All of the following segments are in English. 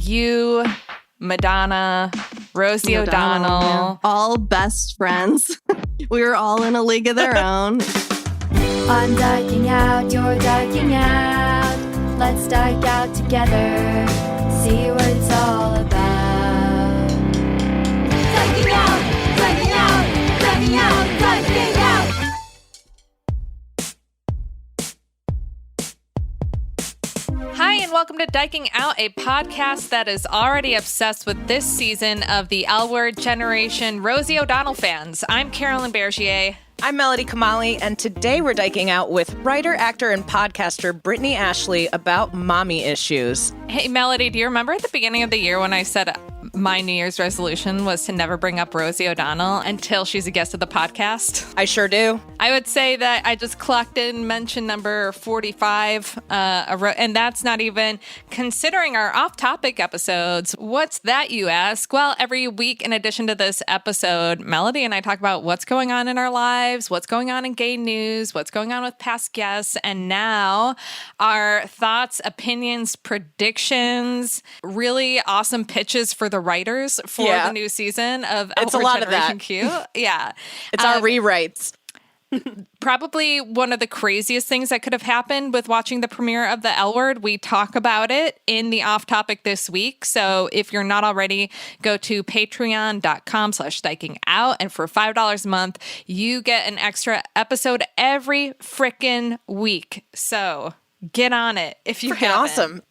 you, Madonna, Rosie O'Donnell. All best friends. We were all in a league of their own. I'm dyking out, you're dyking out. Let's dyke out together. See what it's all about. Dyking out, dyking out, dyking out, dyking out. Hi, and welcome to Dyking Out, a podcast that is already obsessed with this season of the L-Word Generation Rosie O'Donnell fans. I'm Carolyn Bergier. I'm Melody Kamali, and today we're dyking out with writer, actor, and podcaster Brittany Ashley about mommy issues. Hey, Melody, do you remember at the beginning of the year when I said my New Year's resolution was to never bring up Rosie O'Donnell until she's a guest of the podcast? I sure do. I would say that I just clocked in mention number 45, and that's not even considering our off-topic episodes. What's that, you ask? Well, every week in addition to this episode, Melody and I talk about what's going on in our lives, what's going on in gay news, what's going on with past guests, and now our thoughts, opinions, predictions, really awesome pitches for the writers for the new season of It's a lot of that. Q. Yeah. It's our rewrites. Probably one of the craziest things that could have happened with watching the premiere of the L Word. We talk about it in the off topic this week. So if you're not already, go to patreon.com/dykingout. And for $5 a month, you get an extra episode every frickin' week. So get on it if you haven't. Awesome.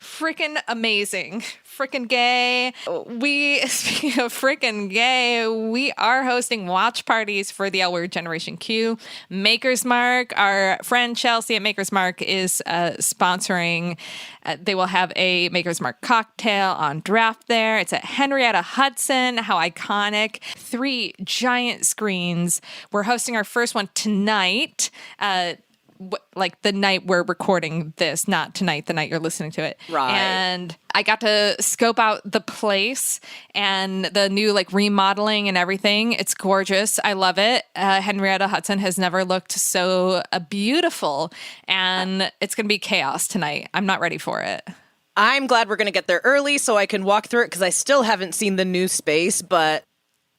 Freaking amazing. Freaking gay. Speaking of freaking gay, we are hosting watch parties for the L-Word Generation Q. Maker's Mark, our friend Chelsea at Maker's Mark is sponsoring. They will have a Maker's Mark cocktail on draft there. It's at Henrietta Hudson. How iconic. 3 giant screens. We're hosting our first one tonight. Like the night we're recording this, not tonight, the night you're listening to it. Right. And I got to scope out the place and the new like remodeling and everything. It's gorgeous. I love it. Henrietta Hudson has never looked so beautiful, and it's going to be chaos tonight. I'm not ready for it. I'm glad we're going to get there early so I can walk through it because I still haven't seen the new space, but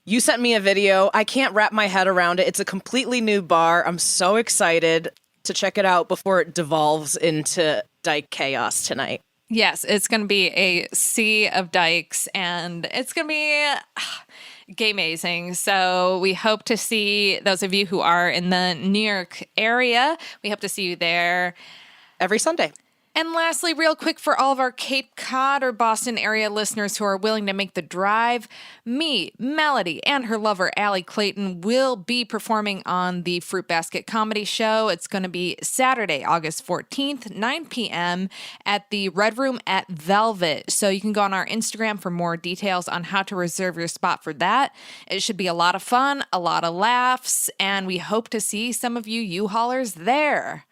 you sent me a video. I can't wrap my head around it. It's a completely new bar. I'm so excited to check it out before it devolves into dyke chaos tonight. Yes, it's going to be a sea of dykes, and it's going to be gay-mazing. So we hope to see those of you who are in the New York area. We hope to see you there every Sunday. And lastly, real quick, for all of our Cape Cod or Boston area listeners who are willing to make the drive, me, Melody, and her lover, Allie Clayton, will be performing on the Fruit Basket Comedy Show. It's going to be Saturday, August 14th, 9 p.m. at the Red Room at Velvet. So you can go on our Instagram for more details on how to reserve your spot for that. It should be a lot of fun, a lot of laughs, and we hope to see some of you U-Haulers there.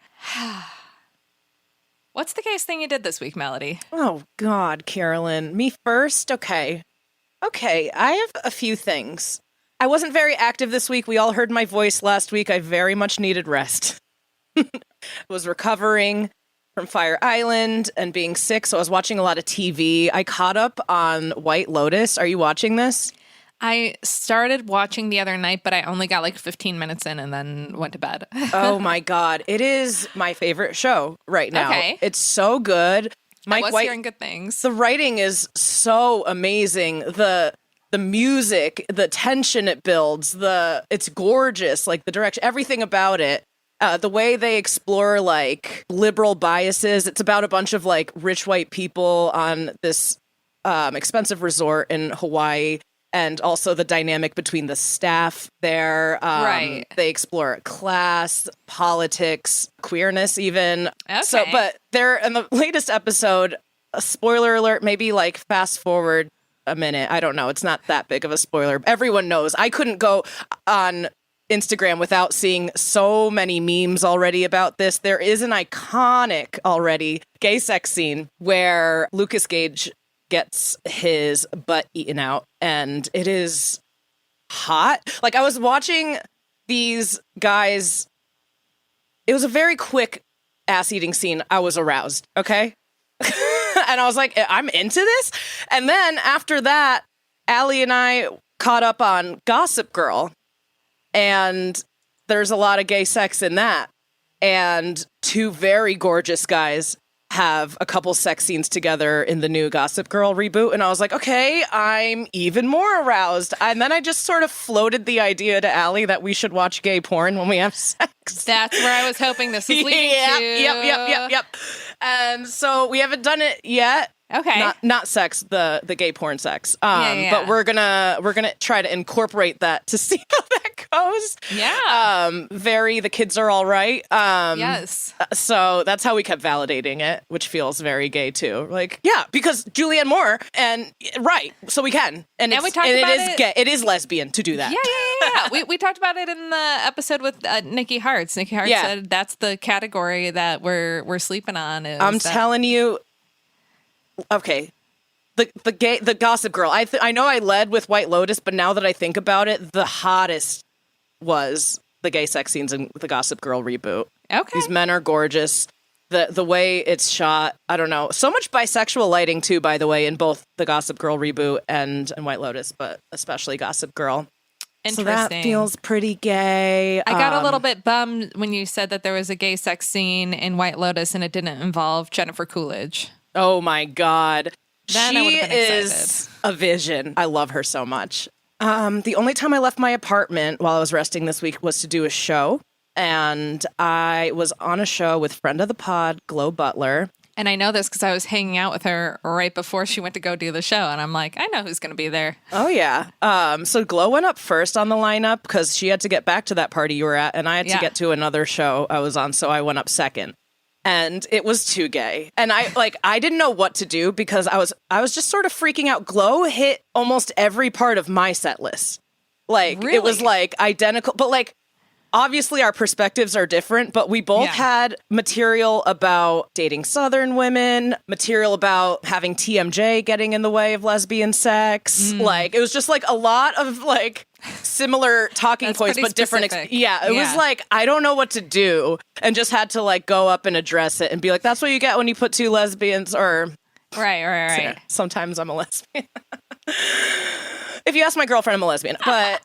What's the gayest thing you did this week, Melody? Oh, God, Carolyn. Me first? Okay, I have a few things. I wasn't very active this week. We all heard my voice last week. I very much needed rest. I was recovering from Fire Island and being sick, so I was watching a lot of TV. I caught up on White Lotus. Are you watching this? I started watching the other night, but I only got like 15 minutes in and then went to bed. Oh my God. It is my favorite show right now. Okay. It's so good. I was hearing good things. The writing is so amazing. The music, the tension it builds, it's gorgeous. Like the direction, everything about it. The way they explore like liberal biases. It's about a bunch of like rich white people on this expensive resort in Hawaii. And also the dynamic between the staff there. Right. They explore class, politics, queerness even. Okay. So, but they're in the latest episode, a spoiler alert, maybe like fast forward a minute. I don't know. It's not that big of a spoiler. Everyone knows. I couldn't go on Instagram without seeing so many memes already about this. There is an iconic already gay sex scene where Lucas Gage gets his butt eaten out, and it is hot. Like, I was watching these guys. It was a very quick ass-eating scene. I was aroused, okay? And I was like, I'm into this. And then after that, Allie and I caught up on Gossip Girl. And there's a lot of gay sex in that. And two very gorgeous guys have a couple sex scenes together in the new Gossip Girl reboot. And I was like, okay, I'm even more aroused. And then I just sort of floated the idea to Allie that we should watch gay porn when we have sex. That's where I was hoping this was leading to. Yep. And so we haven't done it yet. Okay. Not sex, the gay porn sex. Yeah. But we're gonna try to incorporate that to see how that goes. Yeah. The kids are all right. Yes. So that's how we kept validating it, which feels very gay too. Like, yeah, because Julianne Moore and right, so we can. And we talked about it is gay. It is lesbian to do that. Yeah. we talked about it in the episode with Nikki Hartz. Nikki Hartz said that's the category that we're sleeping on. I'm telling you. Okay, the Gossip Girl. I know I led with White Lotus, but now that I think about it, the hottest was the gay sex scenes in the Gossip Girl reboot. Okay, these men are gorgeous. The way it's shot, I don't know. So much bisexual lighting too, by the way, in both the Gossip Girl reboot and White Lotus, but especially Gossip Girl. Interesting. So that feels pretty gay. I got a little bit bummed when you said that there was a gay sex scene in White Lotus and it didn't involve Jennifer Coolidge. Oh my God. Then she I would've been is a vision. I love her so much. The only time I left my apartment while I was resting this week was to do a show. And I was on a show with friend of the pod, Glow Butler. And I know this because I was hanging out with her right before she went to go do the show. And I'm like, I know who's going to be there. Oh, yeah. So Glow went up first on the lineup because she had to get back to that party you were at. And I had to get to another show I was on. So I went up second. And it was too gay. And I didn't know what to do because I was just sort of freaking out. Glow hit almost every part of my set list. Like, really? It was like identical, but like, obviously our perspectives are different, but we both had material about dating Southern women, material about having TMJ getting in the way of lesbian sex. Like, it was just like a lot of like similar talking points, but different. It was like, I don't know what to do, and just had to like go up and address it and be like, that's what you get when you put two lesbians or. Right. So, sometimes I'm a lesbian. If you ask my girlfriend, I'm a lesbian, but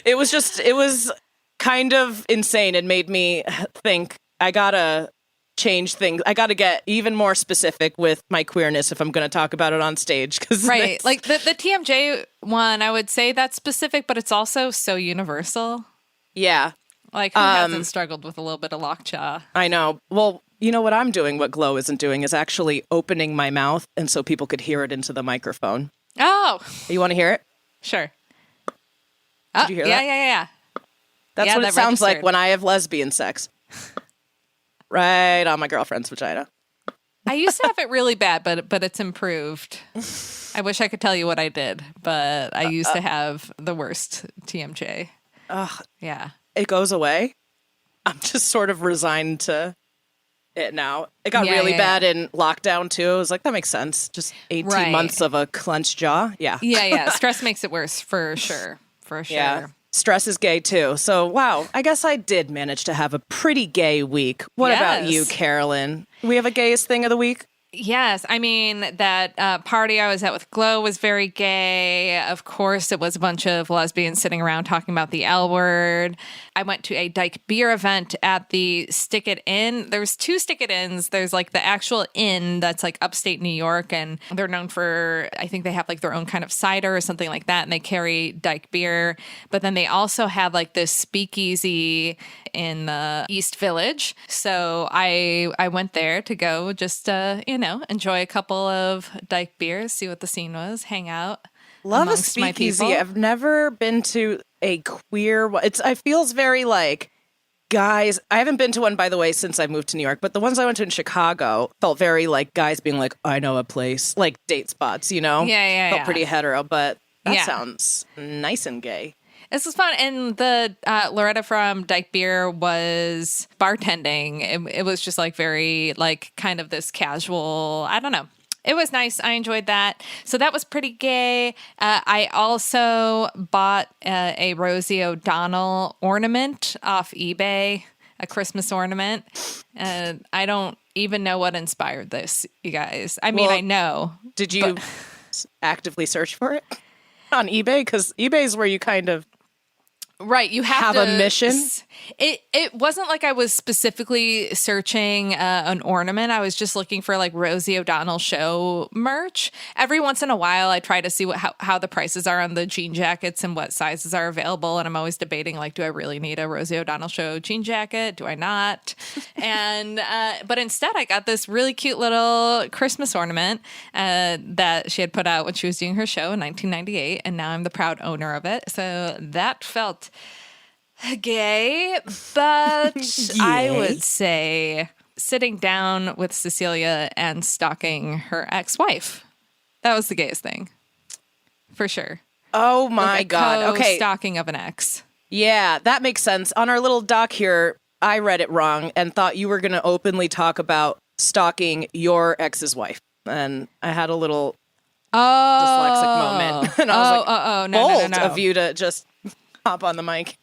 it was kind of insane and made me think I gotta change things. I gotta get even more specific with my queerness if I'm going to talk about it on stage. Right. Like the TMJ one, I would say that's specific, but it's also so universal. Yeah. Like, who hasn't struggled with a little bit of lockjaw? I know. Well, you know what I'm doing, what Glow isn't doing, is actually opening my mouth and so people could hear it into the microphone. Oh. You want to hear it? Sure. Did you hear that? Yeah. That's what it sounds like when I have lesbian sex. Right on my girlfriend's vagina. I used to have it really bad, but it's improved. I wish I could tell you what I did, but I used to have the worst TMJ. Yeah. It goes away. I'm just sort of resigned to it now. It got really bad in lockdown too. I was like, that makes sense. Just 18 months of a clenched jaw. Yeah. Yeah. Stress makes it worse for sure. Yeah. Stress is gay too. So, wow, I guess I did manage to have a pretty gay week. What about you, Carolyn? We have a gayest thing of the week? Yes. I mean, that party I was at with Glow was very gay. Of course, it was a bunch of lesbians sitting around talking about the L word. I went to a Dyke beer event at the Stick It Inn. There's two Stick It Inns. There's like the actual inn that's like upstate New York, and they're known for, I think they have like their own kind of cider or something like that, and they carry Dyke beer. But then they also have like this speakeasy in the East Village. So I went there to go just, enjoy a couple of Dyke beers, see what the scene was, hang out. Love a speakeasy. I've never been to a queer one. It feels very like guys. I haven't been to one, by the way, since I moved to New York, but the ones I went to in Chicago felt very like guys being like, I know a place, like date spots, you know? Yeah. Felt pretty hetero, but that sounds nice and gay. This was fun. And the Loretta from Dyke Beer was bartending. It was just like very like kind of this casual, I don't know. It was nice. I enjoyed that. So that was pretty gay. I also bought a Rosie O'Donnell ornament off eBay, a Christmas ornament. I don't even know what inspired this, you guys. I mean, Well, I know. Did you actively search for it on eBay? Because eBay is where you kind of Right, you have a to, mission. It wasn't like I was specifically searching an ornament. I was just looking for like Rosie O'Donnell show merch. Every once in a while, I try to see how the prices are on the jean jackets and what sizes are available. And I'm always debating, like, do I really need a Rosie O'Donnell show jean jacket? Do I not? And but instead, I got this really cute little Christmas ornament that she had put out when she was doing her show in 1998, and now I'm the proud owner of it. So that felt gay, but I would say sitting down with Cecilia and stalking her ex-wife. That was the gayest thing, for sure. Oh my God. Okay. Stalking of an ex. Yeah, that makes sense. On our little doc here, I read it wrong and thought you were going to openly talk about stalking your ex's wife. And I had a little dyslexic moment. And I was like, bold no. of you to just hop on the mic.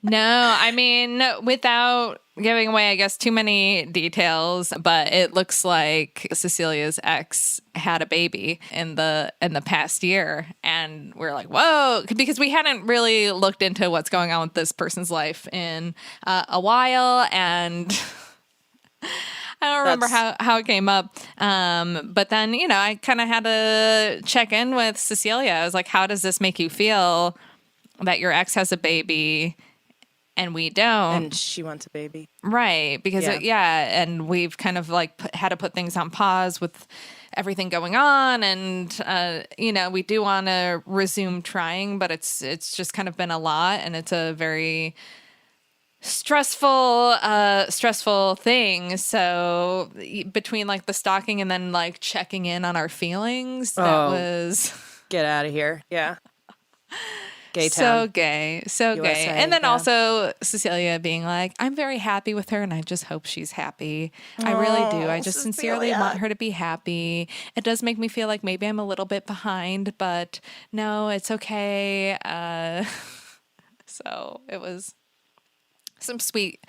No, I mean, without giving away, I guess, too many details, but it looks like Cecilia's ex had a baby in the past year, and we're like, whoa, because we hadn't really looked into what's going on with this person's life in a while, and I don't remember how it came up. But then, I kind of had to check in with Cecilia. I was like, how does this make you feel that your ex has a baby and we don't? And she wants a baby. Right. Because, and we've kind of like had to put things on pause with everything going on. And, we do want to resume trying, but it's just kind of been a lot. And it's a very stressful thing. So between like the stalking and then like checking in on our feelings, that was... Get out of here. Yeah. Gay So town. gay. USA, And then yeah. also Cecilia being like, I'm very happy with her and I just hope she's happy. I really do. I just sincerely want her to be happy. It does make me feel like maybe I'm a little bit behind, but no, it's okay. So it was some sweet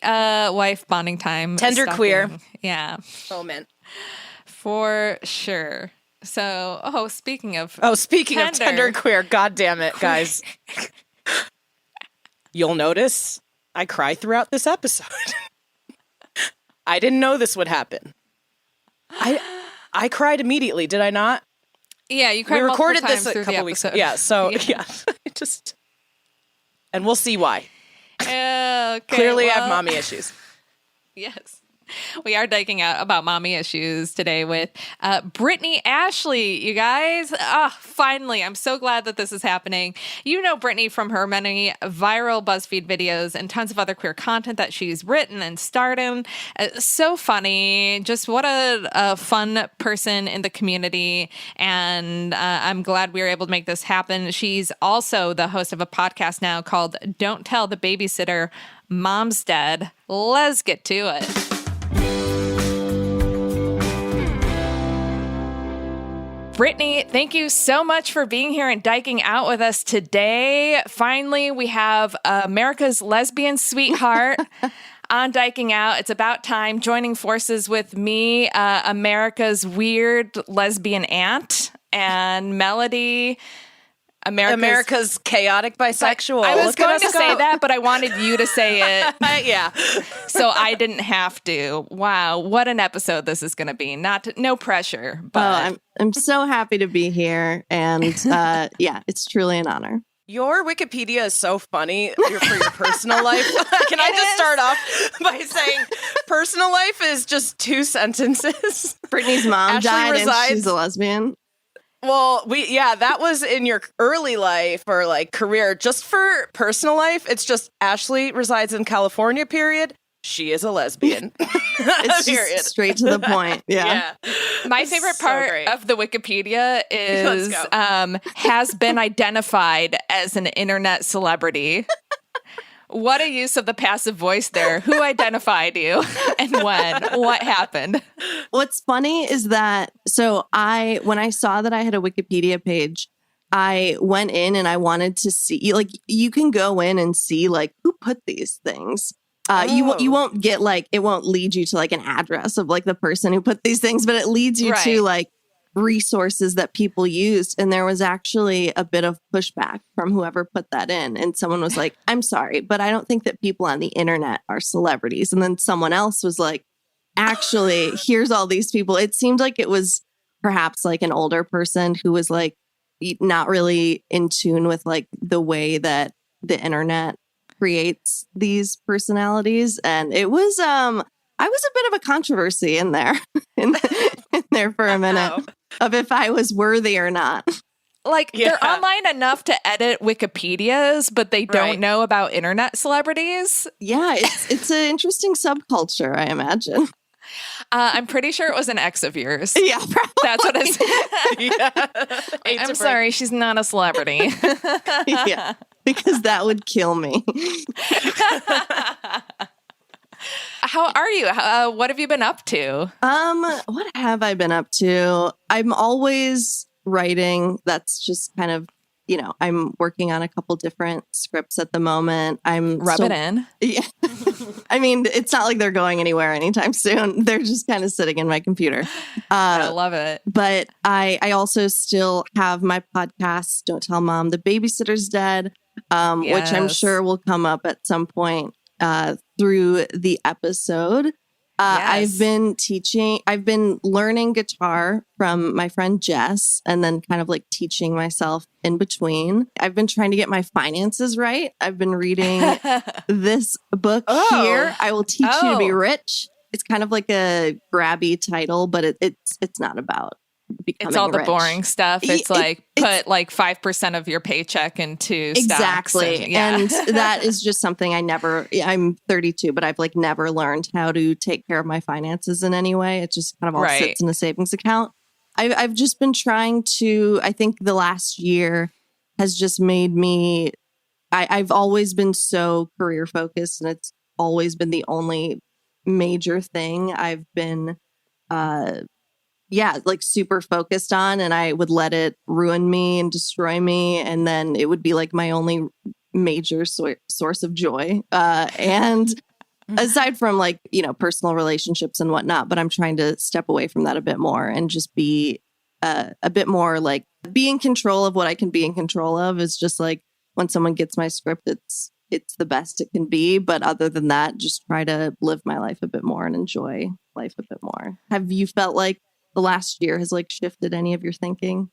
wife bonding time. Tender stalking. queer. Yeah. Moment. For sure. So, speaking of tender queer, God damn it, guys. You'll notice I cry throughout this episode. I didn't know this would happen. I cried immediately, did I not? Yeah, you cried. We recorded this a couple weeks ago. Yeah, so yeah. And we'll see why. Okay, Clearly I have mommy issues. Yes. We are diking out about mommy issues today with Brittany Ashley, you guys. Finally, I'm so glad that this is happening. You know Brittany from her many viral BuzzFeed videos and tons of other queer content that she's written and starred in. So funny. Just what a fun person in the community. And I'm glad we were able to make this happen. She's also the host of a podcast now called Don't Tell the Babysitter Mom's Dead. Let's get to it. Brittany, thank you so much for being here and diking out with us today. Finally, we have America's lesbian sweetheart on Diking Out. It's about time, joining forces with me, America's weird lesbian aunt, and Melody, America's chaotic bisexual. I was going to say that, but I wanted you to say it. Yeah. So I didn't have to. Wow, what an episode this is going to be. No pressure, but I'm so happy to be here, and it's truly an honor. Your Wikipedia is so funny for your personal life. Can I just start off by saying personal life is just 2 sentences? Brittany's mom Ashley died resides- and she's a lesbian. Well, that was in your early life or like career. Just for personal life, it's just Ashley resides in California, period. She is a lesbian. It's period. just straight to the point. Yeah. My favorite part of the Wikipedia is has been identified as an internet celebrity. What a use of the passive voice there. Who identified you and when? What happened? What's funny is that, when I saw that I had a Wikipedia page, I went in and I wanted to see, like, you can go in and see, like, who put these things. You won't get like, it won't lead you to like an address of like the person who put these things, but it leads you to like resources that people used. And there was actually a bit of pushback from whoever put that in. And someone was like, I'm sorry, but I don't think that people on the internet are celebrities. And then someone else was like, actually, here's all these people. It seemed like it was perhaps like an older person who was like not really in tune with like the way that the internet creates these personalities. And it was I was a bit of a controversy in there in there for a minute of if I was worthy or not. Like they're online enough to edit Wikipedias, but they don't know about internet celebrities. Yeah, it's an interesting subculture, I imagine. I'm pretty sure it was an ex of yours. Yeah, probably. That's what I said. I'm sorry, she's not a celebrity. Yeah, because that would kill me. How are you? What have you been up to? What have I been up to? I'm always writing. That's just kind of, I'm working on a couple different scripts at the moment. Rub it in. Yeah. I mean, it's not like they're going anywhere anytime soon. They're just kind of sitting in my computer. I love it. But I also still have my podcast, Don't Tell Mom the Babysitter's Dead, which I'm sure will come up at some point through the episode. I've been learning guitar from my friend Jess and then kind of like teaching myself in between. I've been trying to get my finances right. I've been reading this book here, I Will Teach You to Be Rich. It's kind of like a grabby title, but it's not about becoming It's all the rich. Boring stuff. It's put like 5% of your paycheck into stocks. Exactly. And that is just something I'm 32, but I've like never learned how to take care of my finances in any way. It just kind of all sits in a savings account. I've just been trying to, I think the last year has just made me, I've always been so career focused and it's always been the only major thing I've been, like super focused on, and I would let it ruin me and destroy me. And then it would be like my only major source of joy. And aside from like, personal relationships and whatnot, but I'm trying to step away from that a bit more and just be a bit more like be in control of what I can be in control of. Is just like when someone gets my script, it's the best it can be. But other than that, just try to live my life a bit more and enjoy life a bit more. Have you felt like the last year has like shifted any of your thinking?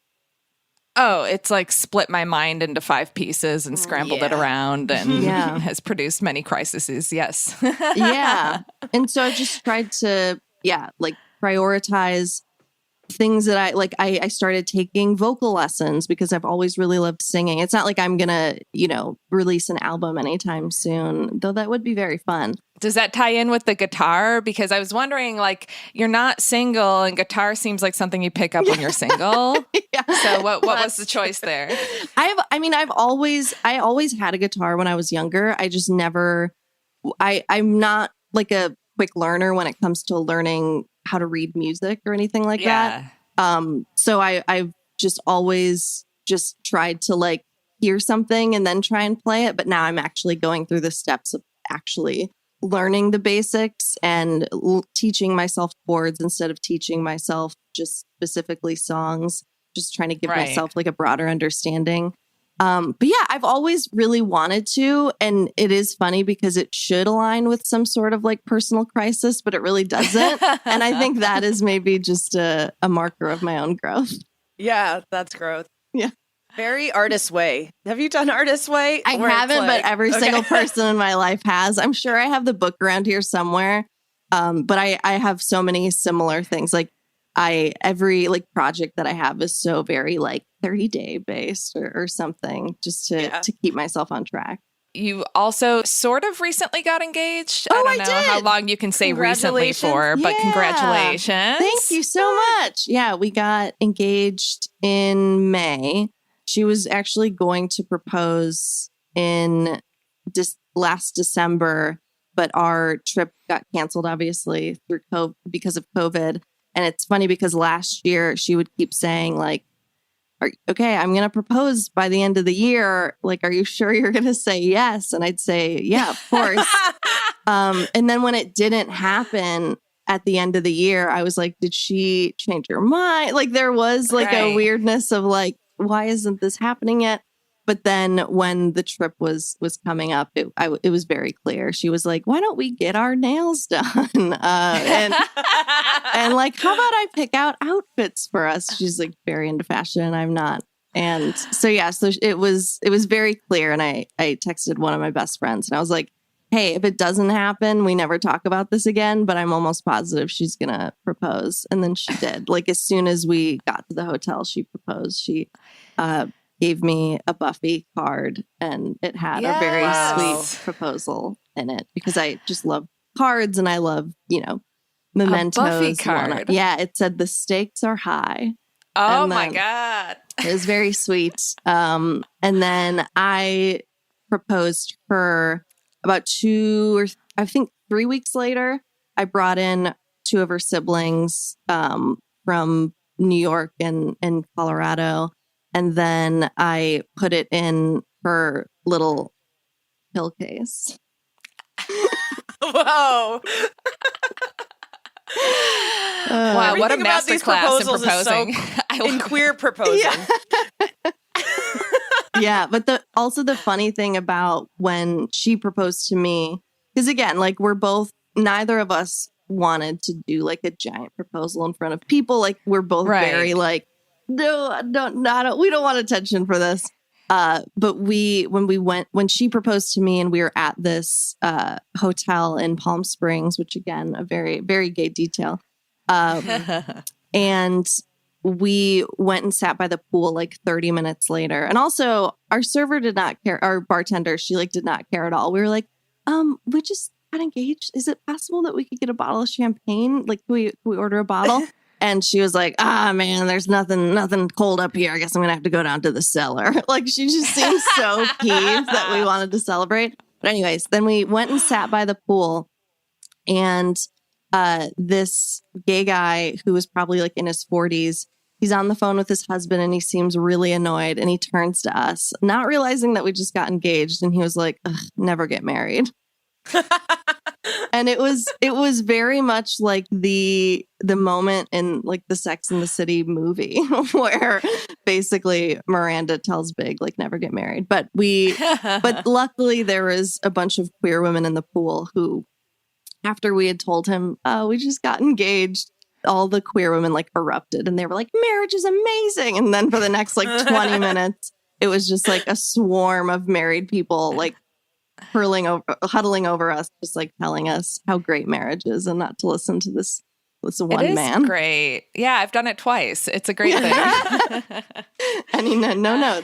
Oh, it's like split my mind into 5 pieces and scrambled it around and has produced many crises. Yes. Yeah. And so I just tried to, like prioritize things that I started taking vocal lessons because I've always really loved singing. It's not like I'm going to, release an album anytime soon, though that would be very fun. Does that tie in with the guitar? Because I was wondering, like, you're not single and guitar seems like something you pick up when you're single. So what was the choice there? I always had a guitar when I was younger. I just never, I'm not like a quick learner when it comes to learning how to read music or anything like that. So I've just always just tried to like hear something and then try and play it. But now I'm actually going through the steps of actually learning the basics and teaching myself chords instead of teaching myself just specifically songs, just trying to give myself like a broader understanding. But yeah, I've always really wanted to. And it is funny because it should align with some sort of like personal crisis, but it really doesn't. And I think that is maybe just a marker of my own growth. Yeah, that's growth. Yeah. Very Artist Way. Have you done Artist Way? I haven't, but every single person in my life has. I'm sure I have the book around here somewhere. But I have so many similar things. Like every like project that I have is so very like 30-day based or something just to keep myself on track. You also sort of recently got engaged. I don't know how long you can say recently for, but congratulations. Thank you so much. Yeah, we got engaged in May. She was actually going to propose in last December, but our trip got canceled, obviously, because of COVID. And it's funny because last year she would keep saying like, okay, I'm going to propose by the end of the year. Like, are you sure you're going to say yes? And I'd say, yeah, of course. And then when it didn't happen at the end of the year, I was like, did she change her mind? Like, there was like a weirdness of like, why isn't this happening yet? But then when the trip was coming up, it was very clear. She was like, why don't we get our nails done? And like, how about I pick out outfits for us? She's like very into fashion and I'm not. And so, yeah, so it was very clear. And I texted one of my best friends and I was like, hey, if it doesn't happen, we never talk about this again, but I'm almost positive she's going to propose. And then she did. Like, as soon as we got to the hotel, she proposed. She gave me a Buffy card and it had a very sweet proposal in it because I just love cards and I love, mementos. A Buffy card. Yeah, it said the stakes are high. Oh my God. It was very sweet. And then I proposed her about 3 weeks later. I brought in 2 of her siblings from New York and Colorado. And then I put it in her little pill case. Whoa. Wow, what a masterclass in proposing. In queer proposing. Yeah, but also the funny thing about when she proposed to me, because again, like neither of us wanted to do like a giant proposal in front of people. Like we're both very like, no, we don't want attention for this. But when she proposed to me and we were at this hotel in Palm Springs, which again, a very, very gay detail. And we went and sat by the pool like 30 minutes later. And also our server did not care. Our bartender, she like did not care at all. We were like, we just got engaged. Is it possible that we could get a bottle of champagne? Like, can we order a bottle? And she was like, man, there's nothing cold up here. I guess I'm going to have to go down to the cellar. Like, she just seemed so peeved that we wanted to celebrate. But anyways, then we went and sat by the pool. And this gay guy who was probably like in his 40s, he's on the phone with his husband and he seems really annoyed. And he turns to us, not realizing that we just got engaged. And he was like, never get married. And it was very much like the moment in like the Sex and the City movie where basically Miranda tells Big like never get married. But luckily there was a bunch of queer women in the pool who, after we had told him, we just got engaged, all the queer women like erupted and they were like, marriage is amazing. And then for the next like 20 minutes, it was just like a swarm of married people like huddling over us, just like telling us how great marriage is and not to listen to this one man. It's great. Yeah, I've done it twice. It's a great thing. I mean, no.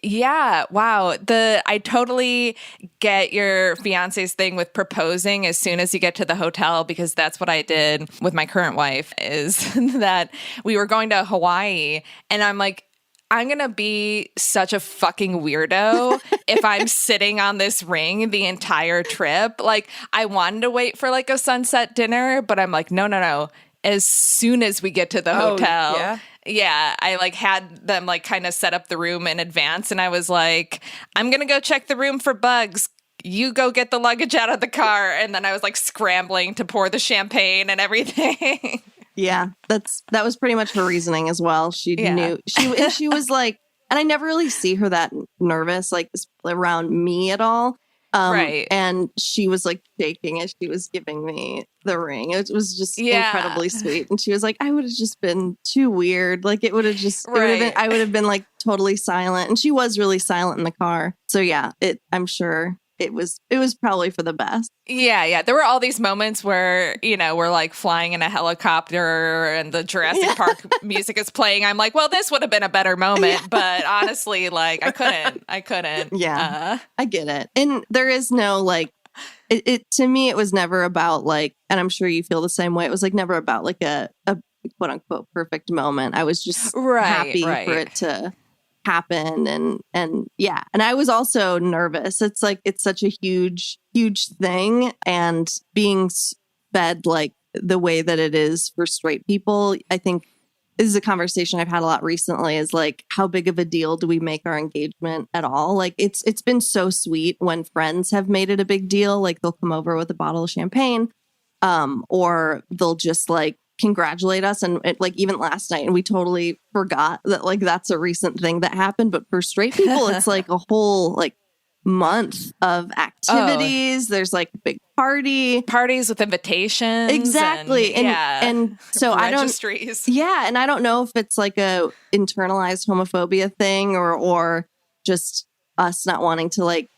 Yeah, wow. I totally get your fiance's thing with proposing as soon as you get to the hotel, because that's what I did with my current wife, is that we were going to Hawaii and I'm like, I'm going to be such a fucking weirdo if I'm sitting on this ring the entire trip. Like, I wanted to wait for like a sunset dinner, but I'm like, no. As soon as we get to the hotel. Yeah, I like had them like kind of set up the room in advance. And I was like, I'm going to go check the room for bugs. You go get the luggage out of the car. And then I was like scrambling to pour the champagne and everything. Yeah, that was pretty much her reasoning as well. She knew she was like, and I never really see her that nervous like around me at all. Right. And she was like shaking as she was giving me the ring. It was just incredibly sweet. And she was like, I would have just been too weird. Like I would have been like totally silent. And she was really silent in the car. So yeah, I'm sure it was probably for the best. Yeah. There were all these moments where, we're like flying in a helicopter and the Jurassic Park music is playing. I'm like, well, this would have been a better moment. But honestly, like I couldn't. Yeah, I get it. And there is no like, it to me, it was never about like, and I'm sure you feel the same way. It was like never about like a quote unquote perfect moment. I was just happy for it to happen. And yeah. And I was also nervous. It's like, it's such a huge thing. And being fed like the way that it is for straight people, I think this is a conversation I've had a lot recently, is like, how big of a deal do we make our engagement at all? Like, it's been so sweet when friends have made it a big deal. Like, they'll come over with a bottle of champagne, or they'll just like congratulate us. And like, even last night, and we totally forgot that like that's a recent thing that happened. But for straight people, it's like a whole like month of activities. There's like a big parties with invitations. Exactly. And so registries. And I don't know if it's like a internalized homophobia thing or just us not wanting to like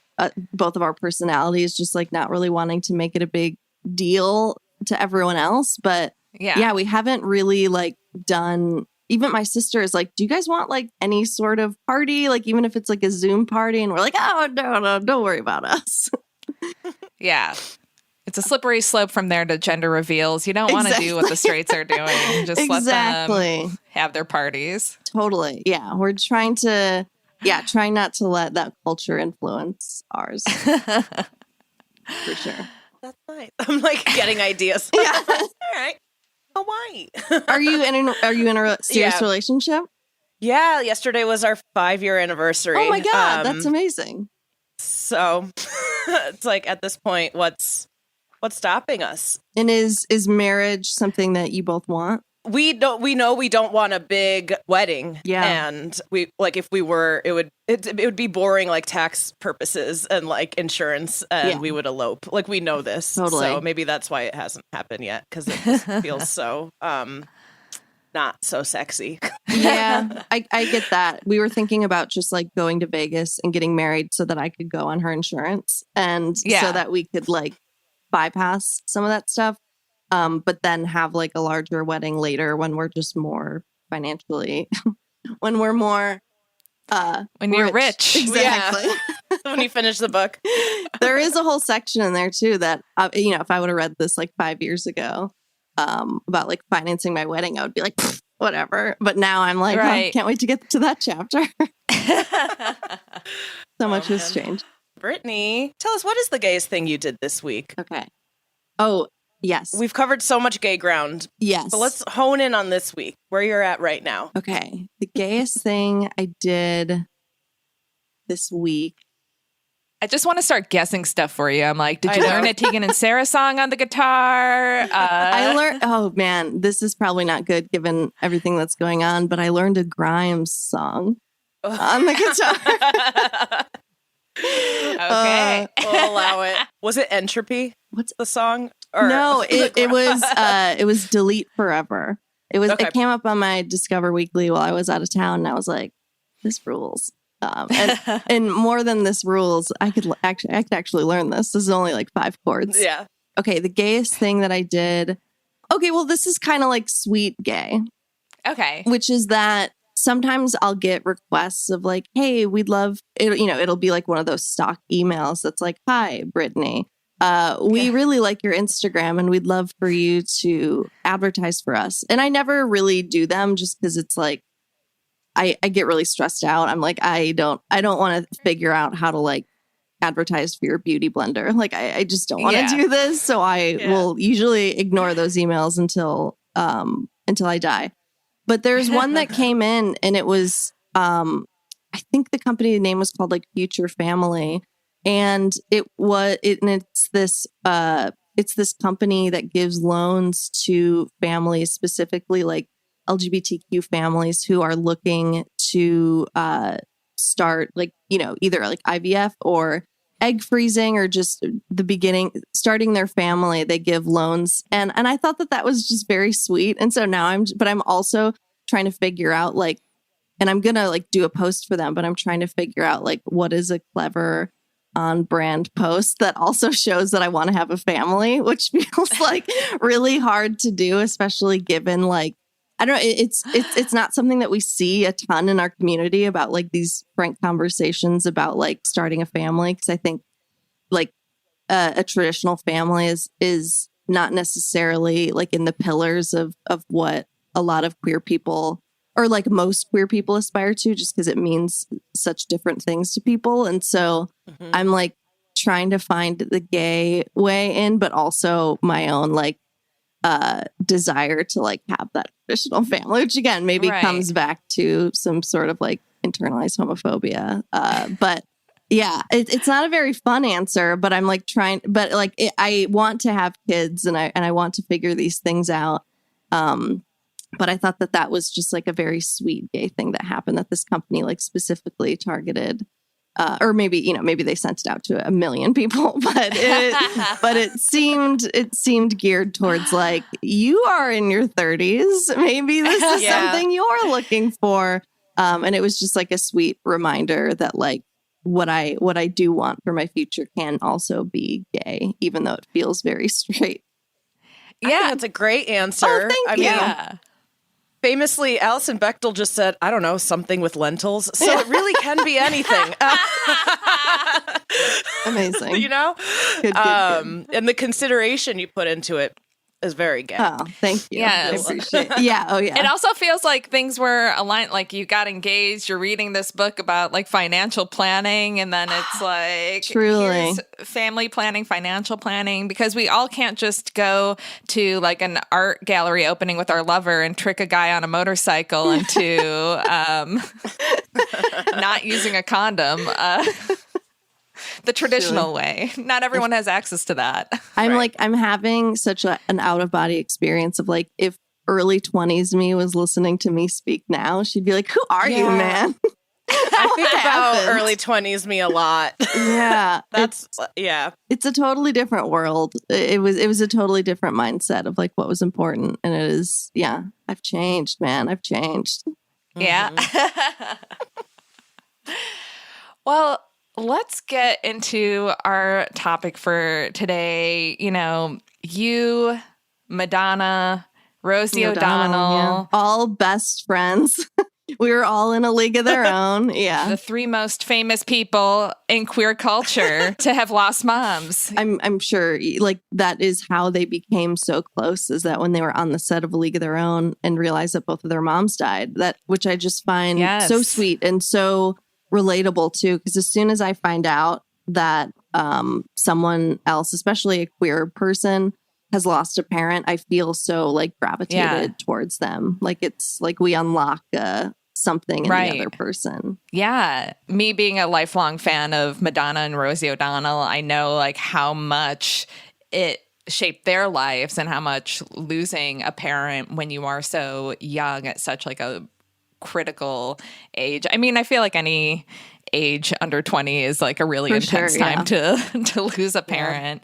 both of our personalities, just like not really wanting to make it a big deal to everyone else. But yeah, we haven't really like done. Even my sister is like, do you guys want like any sort of party? Like, even if it's like a Zoom party, and we're like, oh, no, don't worry about us. Yeah. It's a slippery slope from there to gender reveals. You don't want to do what the straights are doing. Just let them have their parties. Totally. Yeah. We're trying not to let that culture influence ours. For sure. That's nice. I'm like getting ideas. Yeah. All right. Hawaii. Are you in a serious relationship? Yeah. Yesterday was our 5-year anniversary. Oh my God. That's amazing. So it's like, at this point, what's stopping us? And is marriage something that you both want? We know we don't want a big wedding. Yeah. And we like, if we were, it would be boring, like tax purposes and like insurance, and we would elope. Like, we know this. Totally. So maybe that's why it hasn't happened yet, because it just feels so not so sexy. Yeah, I get that. We were thinking about just like going to Vegas and getting married so that I could go on her insurance, and so that we could like bypass some of that stuff. But then have like a larger wedding later when we're just more financially, when we're more, when you're rich. Exactly. Yeah. When you finish the book. There is a whole section in there too that, if I would have read this like 5 years ago, about like financing my wedding, I would be like, whatever. But now I'm like, I can't wait to get to that chapter. So much has changed. Brittany, tell us, what is the gayest thing you did this week? Okay. Oh, yes. We've covered so much gay ground. Yes. But let's hone in on this week, where you're at right now. Okay. The gayest thing I did this week. I just want to start guessing stuff for you. I'm like, did you learn a Tegan and Sarah song on the guitar? I learned, oh man, this is probably not good given everything that's going on, but I learned a Grimes song on the guitar. Okay. We'll allow it. Was it Entropy? What's the song? No, it was Delete Forever. It came up on my Discover Weekly while I was out of town, and I was like, this rules. And more than this rules, I could actually learn this. This is only like 5 chords. Yeah. Okay, the gayest thing that I did. Okay, well, this is kind of like sweet gay. Okay. Which is that sometimes I'll get requests of like, hey, we'd love it. It'll be like one of those stock emails that's like, hi, Brittany. We really like your Instagram and we'd love for you to advertise for us. And I never really do them just because it's like, I get really stressed out. I'm like, I don't want to figure out how to like advertise for your beauty blender. Like, I just don't want to do this. So I will usually ignore those emails until I die. But there's one that came in and it was, I think the company name was called like Future Family. And it's this company that gives loans to families, specifically like LGBTQ families who are looking to start like, either like IVF or egg freezing or just starting their family. They give loans. And I thought that was just very sweet. And so now I'm also trying to figure out like, and I'm going to like do a post for them, but I'm trying to figure out like what is a clever on brand post that also shows that I want to have a family, which feels like really hard to do, especially given like, I don't know, it's not something that we see a ton in our community about like these frank conversations about like starting a family. Cause I think like a traditional family is not necessarily like in the pillars of what a lot of queer people or like most queer people aspire to, just because it means such different things to people. And so I'm like trying to find the gay way in, but also my own like desire to like have that traditional family, which again maybe Right. comes back to some sort of like internalized homophobia. But yeah, it's not a very fun answer, but I'm like I want to have kids and I want to figure these things out. But I thought that was just like a very sweet gay thing that happened, that this company like specifically targeted, or maybe they sent it out to 1 million people, but it seemed geared towards like, you are in your 30s, maybe this is something you're looking for. And it was just like a sweet reminder that like what I do want for my future can also be gay, even though it feels very straight. I think that's a great answer. Oh, thank you. Yeah. Famously, Alison Bechtel just said, I don't know, something with lentils. So it really can be anything. Amazing. You know? Good. And the consideration you put into it is very gay. Oh, thank you. Yeah. I appreciate it. Yeah. Oh, yeah. It also feels like things were aligned, like you got engaged, you're reading this book about like financial planning, and then it's like Truly. here's family planning, financial planning, because we all can't just go to like an art gallery opening with our lover and trick a guy on a motorcycle into not using a condom. The traditional way. Not everyone has access to that. I'm having such an out of body experience of like, if early 20s me was listening to me speak now, she'd be like, who are you, man? I think about early 20s me a lot. Yeah. Yeah. It's a totally different world. It was a totally different mindset of like what was important. And it is, yeah, I've changed, man. I've changed. Yeah. Well, let's get into our topic for today. You know, you, Madonna, Rosie O'Donnell, yeah. All best friends. We were all in a league of their own. Yeah. the three most famous people in queer culture to have lost moms. I'm sure like that is how they became so close, is that when they were on the set of A League of Their Own and realized that both of their moms died, which I just find so sweet and so relatable too, because as soon as I find out that someone else, especially a queer person, has lost a parent, I feel so like gravitated towards them. Like it's like we unlock something in the other person. Yeah. Me being a lifelong fan of Madonna and Rosie O'Donnell, I know like how much it shaped their lives and how much losing a parent when you are so young at such like a critical age. I mean, I feel like any age under 20 is like a really intense time to lose a parent.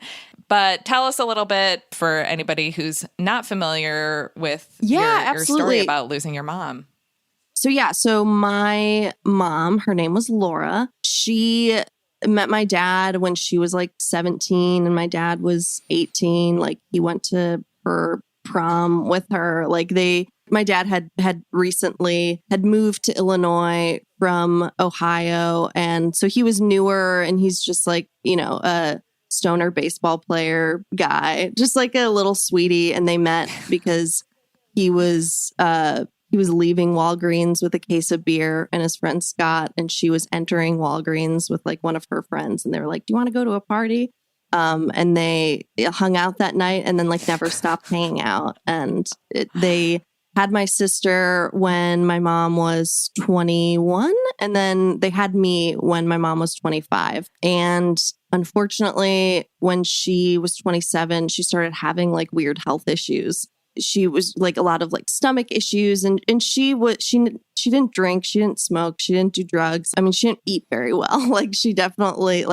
But tell us a little bit for anybody who's not familiar with your story about losing your mom. So my mom, her name was Laura. She met my dad when she was like 17 and my dad was 18. Like he went to her prom with her. Like my dad had recently moved to Illinois from Ohio. And so he was newer and he's just like, a stoner baseball player guy, just like a little sweetie. And they met because he was leaving Walgreens with a case of beer and his friend Scott, and she was entering Walgreens with like one of her friends. And they were like, do you want to go to a party? And they hung out that night and then like never stopped hanging out. And they had my sister when my mom was 21, and then they had me when my mom was 25. And unfortunately, when she was 27, she started having like weird health issues. She was like a lot of like stomach issues, and she didn't drink, she didn't smoke, she didn't do drugs. I mean, she didn't eat very well. Like she definitely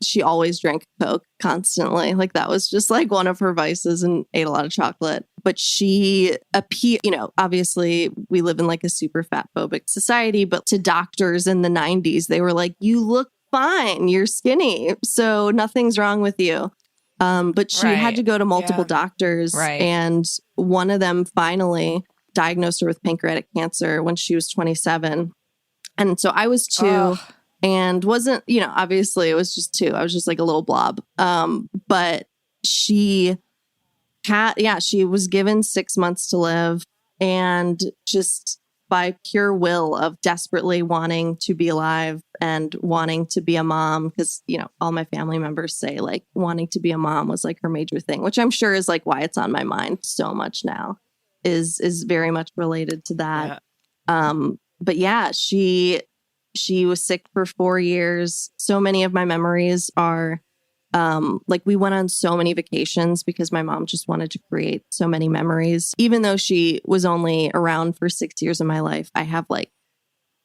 she always drank Coke constantly. Like that was just like one of her vices, and ate a lot of chocolate. But she appeared, obviously we live in like a super fat phobic society, but to doctors in the 90s, they were like, you look fine, you're skinny, so nothing's wrong with you. But she had to go to multiple doctors, and one of them finally diagnosed her with pancreatic cancer when she was 27. And so I was 2 and wasn't, obviously it was just 2. I was just like a little blob. But she was given 6 months to live and just by pure will of desperately wanting to be alive and wanting to be a mom. Because, you know, all my family members say like wanting to be a mom was like her major thing, which I'm sure is like why it's on my mind so much now, is very much related to that. But yeah, she was sick for 4 years. So many of my memories are like we went on so many vacations because my mom just wanted to create so many memories. Even though she was only around for 6 years of my life, I have like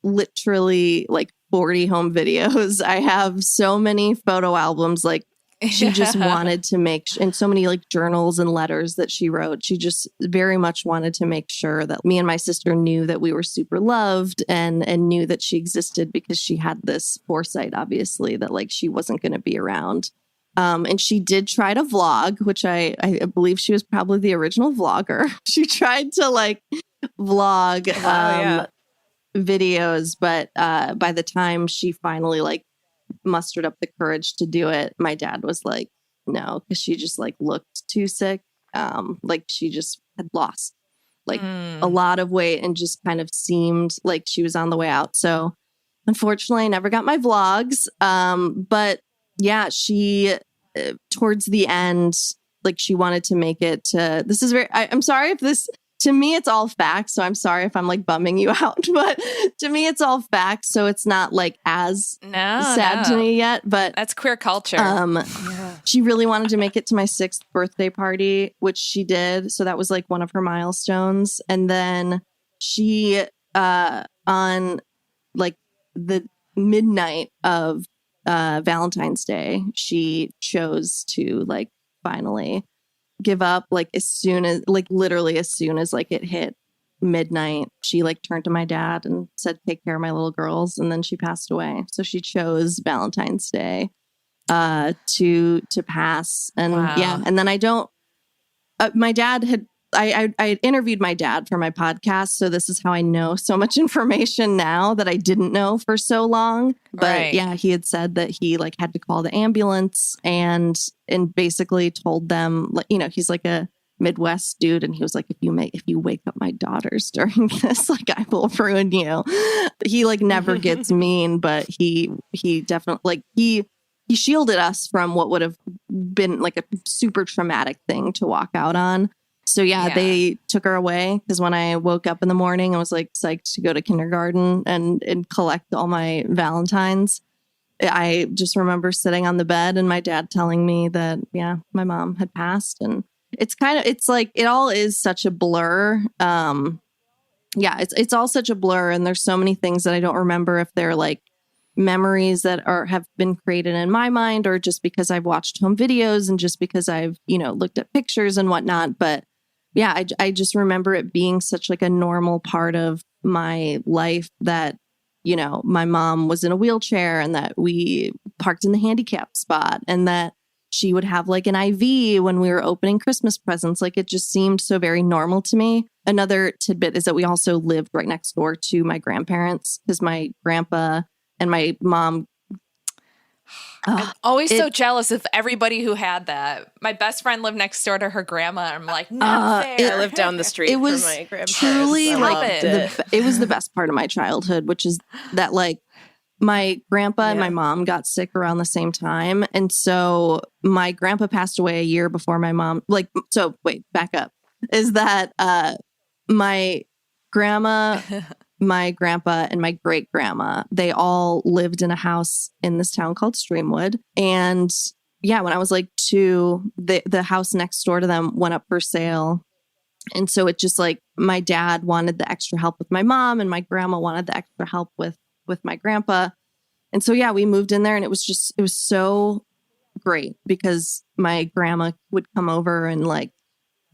literally like 40 home videos. I have so many photo albums. Like she just wanted to make, and so many like journals and letters that she wrote. She just very much wanted to make sure that me and my sister knew that we were super loved and knew that she existed, because she had this foresight, obviously, that like she wasn't going to be around. And she did try to vlog, which I believe she was probably the original vlogger. She tried to like vlog videos, but by the time she finally like mustered up the courage to do it, my dad was like, no, because she just like looked too sick. Like she just had lost like a lot of weight and just kind of seemed like she was on the way out. So unfortunately, I never got my vlogs. But yeah, she towards the end, like she wanted to make it to, this is very, I'm sorry if this, to me, it's all facts. So I'm sorry if I'm like bumming you out, but to me, it's all facts. So it's not like as sad to me yet, but that's queer culture. She really wanted to make it to my 6th birthday party, which she did. So that was like one of her milestones. And then she, on like the midnight of Valentine's Day, she chose to like finally give up. Like as soon as, like literally as soon as like it hit midnight, she like turned to my dad and said, take care of my little girls. And then she passed away. So she chose Valentine's Day to pass. And yeah. And then I don't, my dad had, I interviewed my dad for my podcast. So this is how I know so much information now that I didn't know for so long. But yeah, he had said that he like had to call the ambulance and basically told them, like, you know, he's like a Midwest dude. And he was like, if you wake up my daughters during this, like I will ruin you. He like never gets mean, but he definitely like he shielded us from what would have been like a super traumatic thing to walk out on. So yeah, they took her away because when I woke up in the morning, I was like psyched to go to kindergarten and collect all my Valentines. I just remember sitting on the bed and my dad telling me that, yeah, my mom had passed. And it's like, it all is such a blur. It's all such a blur. And there's so many things that I don't remember if they're like memories that have been created in my mind or just because I've watched home videos and just because I've, you know, looked at pictures and whatnot. But yeah, I just remember it being such like a normal part of my life that, you know, my mom was in a wheelchair and that we parked in the handicap spot and that she would have like an IV when we were opening Christmas presents. Like it just seemed so very normal to me. Another tidbit is that we also lived right next door to my grandparents because my grandpa and my mom. I'm always so jealous of everybody who had that. My best friend lived next door to her grandma. I'm like, not fair. I lived down the street. It was from my grandparents. truly like it was the best part of my childhood, which is that like my grandpa and my mom got sick around the same time. And so my grandpa passed away a year before my mom. Like, so wait, back up. Is that my grandma, my grandpa, and my great grandma, they all lived in a house in this town called Streamwood. And yeah, when I was like 2, the house next door to them went up for sale. And so it just like my dad wanted the extra help with my mom and my grandma wanted the extra help with my grandpa. And so, yeah, we moved in there and it was so great because my grandma would come over and like,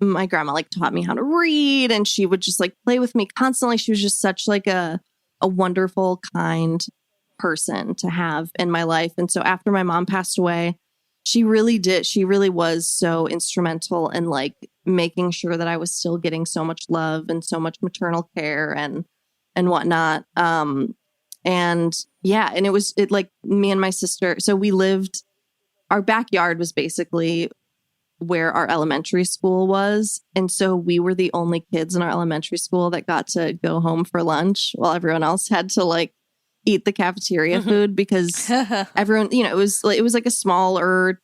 my grandma like taught me how to read and she would just like play with me constantly. She was just such like a wonderful, kind person to have in my life. And so after my mom passed away, she really was so instrumental in like making sure that I was still getting so much love and so much maternal care and whatnot. And yeah, and it like me and my sister. So we lived, our backyard was basically where our elementary school was. And so we were the only kids in our elementary school that got to go home for lunch while everyone else had to like eat the cafeteria food because everyone, you know, it was like a smaller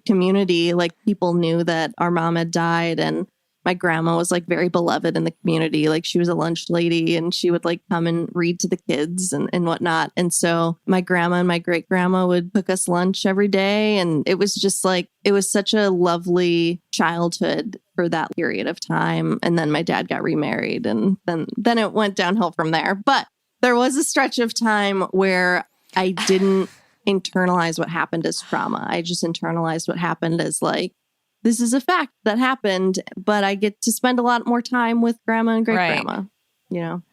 community. Like people knew that our mom had died, and my grandma was like very beloved in the community. Like she was a lunch lady and she would like come and read to the kids and whatnot. And so my grandma and my great grandma would cook us lunch every day. And it was just like, it was such a lovely childhood for that period of time. And then my dad got remarried, and then it went downhill from there. But there was a stretch of time where I didn't internalize what happened as trauma. I just internalized what happened as like, this is a fact that happened, but I get to spend a lot more time with grandma and great grandma, you know?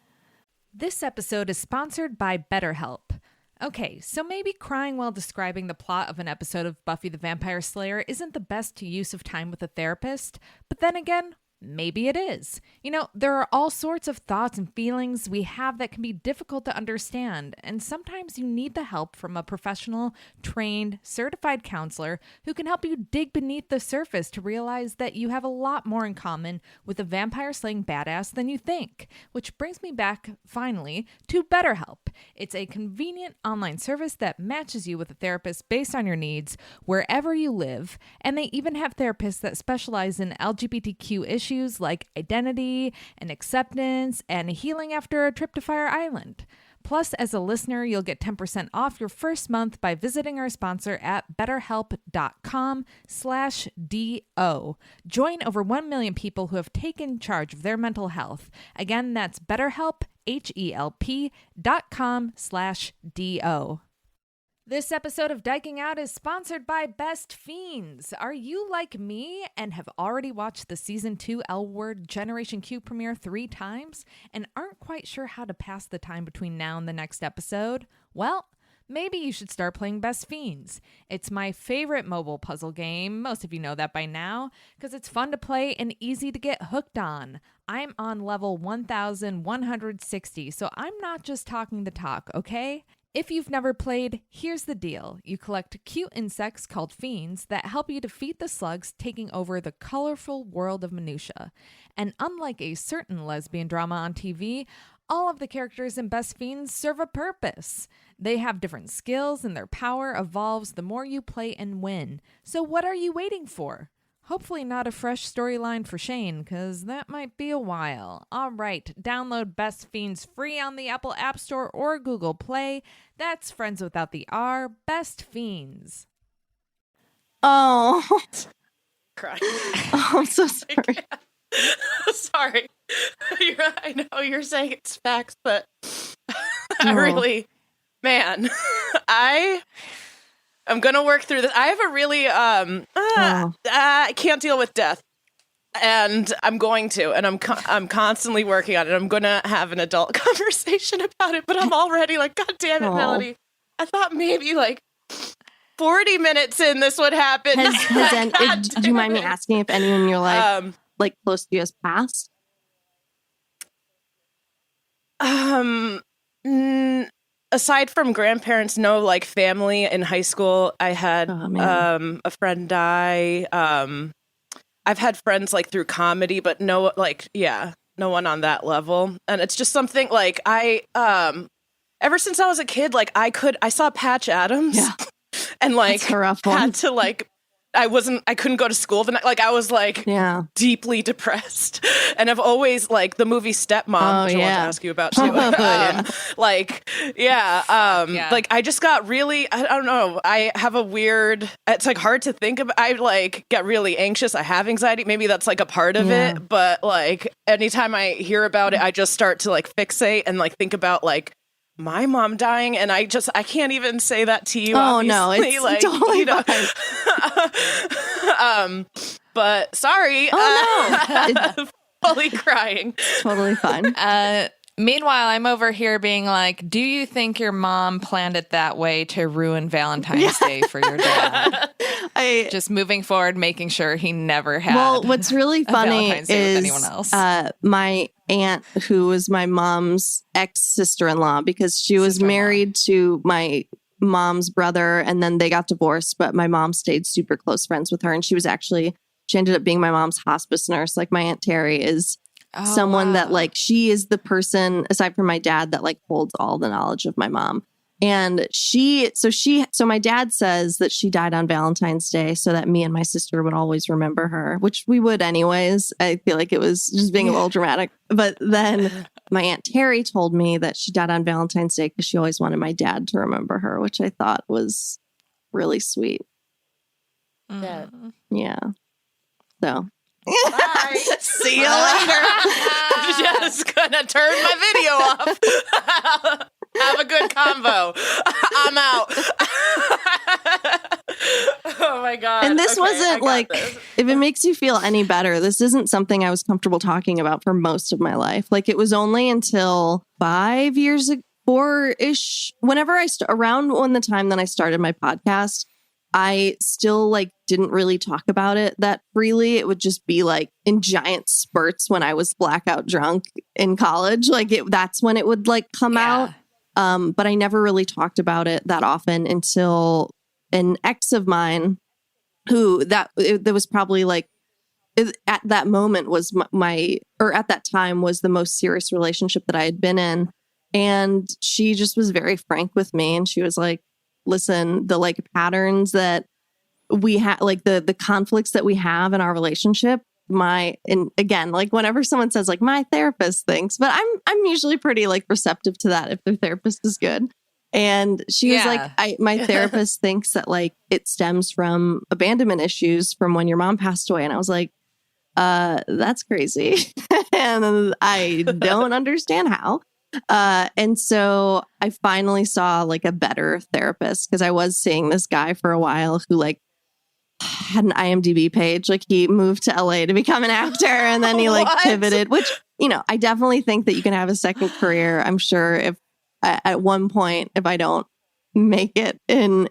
This episode is sponsored by BetterHelp. Okay, so maybe crying while describing the plot of an episode of Buffy the Vampire Slayer isn't the best use of time with a therapist, but then again, maybe it is. You know, there are all sorts of thoughts and feelings we have that can be difficult to understand, and sometimes you need the help from a professional, trained, certified counselor who can help you dig beneath the surface to realize that you have a lot more in common with a vampire-slaying badass than you think. Which brings me back, finally, to BetterHelp. It's a convenient online service that matches you with a therapist based on your needs wherever you live, and they even have therapists that specialize in LGBTQ issues like identity and acceptance and healing after a trip to Fire Island. Plus, as a listener, you'll get 10% off your first month by visiting our sponsor at betterhelp.com/DO. Join over 1 million people who have taken charge of their mental health. Again, that's BetterHelp, HELP.com/DO. This episode of Diking Out is sponsored by Best Fiends. Are you like me and have already watched the Season 2 L Word Generation Q premiere 3 times and aren't quite sure how to pass the time between now and the next episode? Well, maybe you should start playing Best Fiends. It's my favorite mobile puzzle game. Most of you know that by now, because it's fun to play and easy to get hooked on. I'm on level 1160, so I'm not just talking the talk, okay? If you've never played, here's the deal. You collect cute insects called fiends that help you defeat the slugs taking over the colorful world of minutia. And unlike a certain lesbian drama on TV, all of the characters in Best Fiends serve a purpose. They have different skills and their power evolves the more you play and win. So what are you waiting for? Hopefully not a fresh storyline for Shane, because that might be a while. All right, download Best Fiends free on the Apple App Store or Google Play. That's friends without the R, Best Fiends. Oh, Crying. oh I'm so sorry. Sorry. I know you're saying it's facts, but I really, man, I'm going to work through this. I have a really, I can't deal with death, and I'm going to, and I'm constantly working on it. I'm going to have an adult conversation about it, but I'm already like, God damn it, Melody. I thought maybe like 40 minutes in this would happen. Do you mind me asking if anyone in your life, like close to you, has passed? Aside from grandparents, no, like family in high school, I had a friend die. I've had friends like through comedy, but no, like, yeah, no one on that level. And it's just something like ever since I was a kid, like I saw Patch Adams and like had to like, I couldn't go to school the night. Like I was like deeply depressed, and I've always like the movie Stepmom, which I want to ask you about too. Like I just got really, I don't know. I have a weird, it's like hard to think about. I like get really anxious. I have anxiety. Maybe that's like a part of it, but like anytime I hear about it, I just start to like fixate and like think about like my mom dying, and I can't even say that to you. Oh obviously. no, it's like, totally you know. But sorry. Oh no, fully crying. Totally fine. Meanwhile, I'm over here being like, do you think your mom planned it that way to ruin Valentine's Day for your dad? Just moving forward, making sure he never had. Well, what's really funny is anyone else. My aunt, who was my mom's ex-sister-in-law, because she was married to my mom's brother, and then they got divorced, but my mom stayed super close friends with her, and she was actually she ended up being my mom's hospice nurse. Like my Aunt Terry is Oh, someone that wow. like, she is the person aside from my dad that like holds all the knowledge of my mom. And so my dad says that she died on Valentine's Day so that me and my sister would always remember her, which we would anyways. I feel like it was just being a little dramatic. But then my Aunt Terry told me that she died on Valentine's Day because she always wanted my dad to remember her, which I thought was really sweet. Yeah. Yeah. So Bye. see you later. Just gonna turn my video off. Have a good convo. I'm out. Oh my God. And this Okay, I wasn't got like, this. if it makes you feel any better, this isn't something I was comfortable talking about for most of my life. Like it was only until 5 years ago, 4-ish, whenever around when the time that I started my podcast, I still like didn't really talk about it that freely. It would just be like in giant spurts when I was blackout drunk in college. Like that's when it would like come out. But I never really talked about it that often until an ex of mine who that was probably like at that moment was at that time was the most serious relationship that I had been in. And she just was very frank with me. And she was like, listen, the like patterns that we have, like the conflicts that we have in our relationship, and again, like whenever someone says like my therapist thinks, but I'm usually pretty like receptive to that if their therapist is good. And she was like, my therapist thinks that like it stems from abandonment issues from when your mom passed away. And I was like, that's crazy. And I don't understand how. And so I finally saw like a better therapist because I was seeing this guy for a while who like had an IMDb page. Like he moved to LA to become an actor and then he like pivoted, which, you know, I definitely think that you can have a second career. I'm sure if at one point, if I don't make it in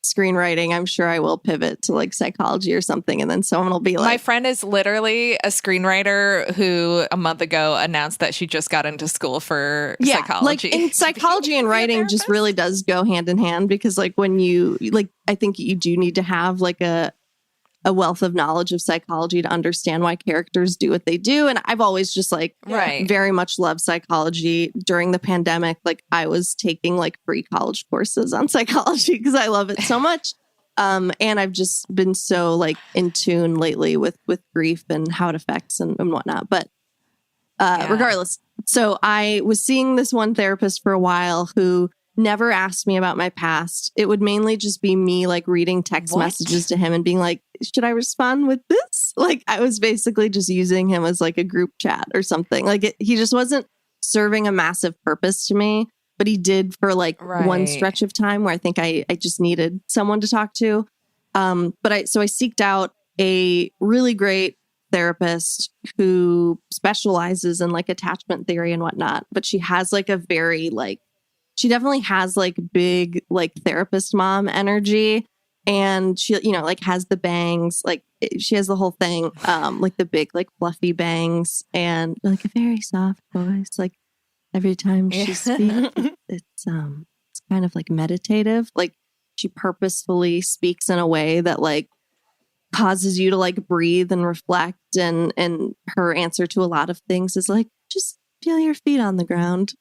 screenwriting, I'm sure I will pivot to like psychology or something. And then someone will be like, my friend is literally a screenwriter who a month ago announced that she just got into school for psychology. Like in psychology and writing just really does go hand in hand because like when you like, I think you do need to have like a wealth of knowledge of psychology to understand why characters do what they do. And I've always just like very much loved psychology. During the pandemic, like I was taking like free college courses on psychology because I love it so much. And I've just been so like in tune lately with grief and how it affects and whatnot. But regardless, so I was seeing this one therapist for a while who never asked me about my past. It would mainly just be me like reading text messages to him and being like, should I respond with this? Like I was basically just using him as like a group chat or something. Like he just wasn't serving a massive purpose to me, but he did for like one stretch of time where I think I just needed someone to talk to. But I seeked out a really great therapist who specializes in like attachment theory and whatnot. But she has like a very like, she definitely has like big like therapist mom energy. And she, you know, like has the bangs, like she has the whole thing, like the big, like fluffy bangs and like a very soft voice. Like every time she speaks, it's kind of like meditative. Like she purposefully speaks in a way that like causes you to like breathe and reflect. And her answer to a lot of things is like, just feel your feet on the ground.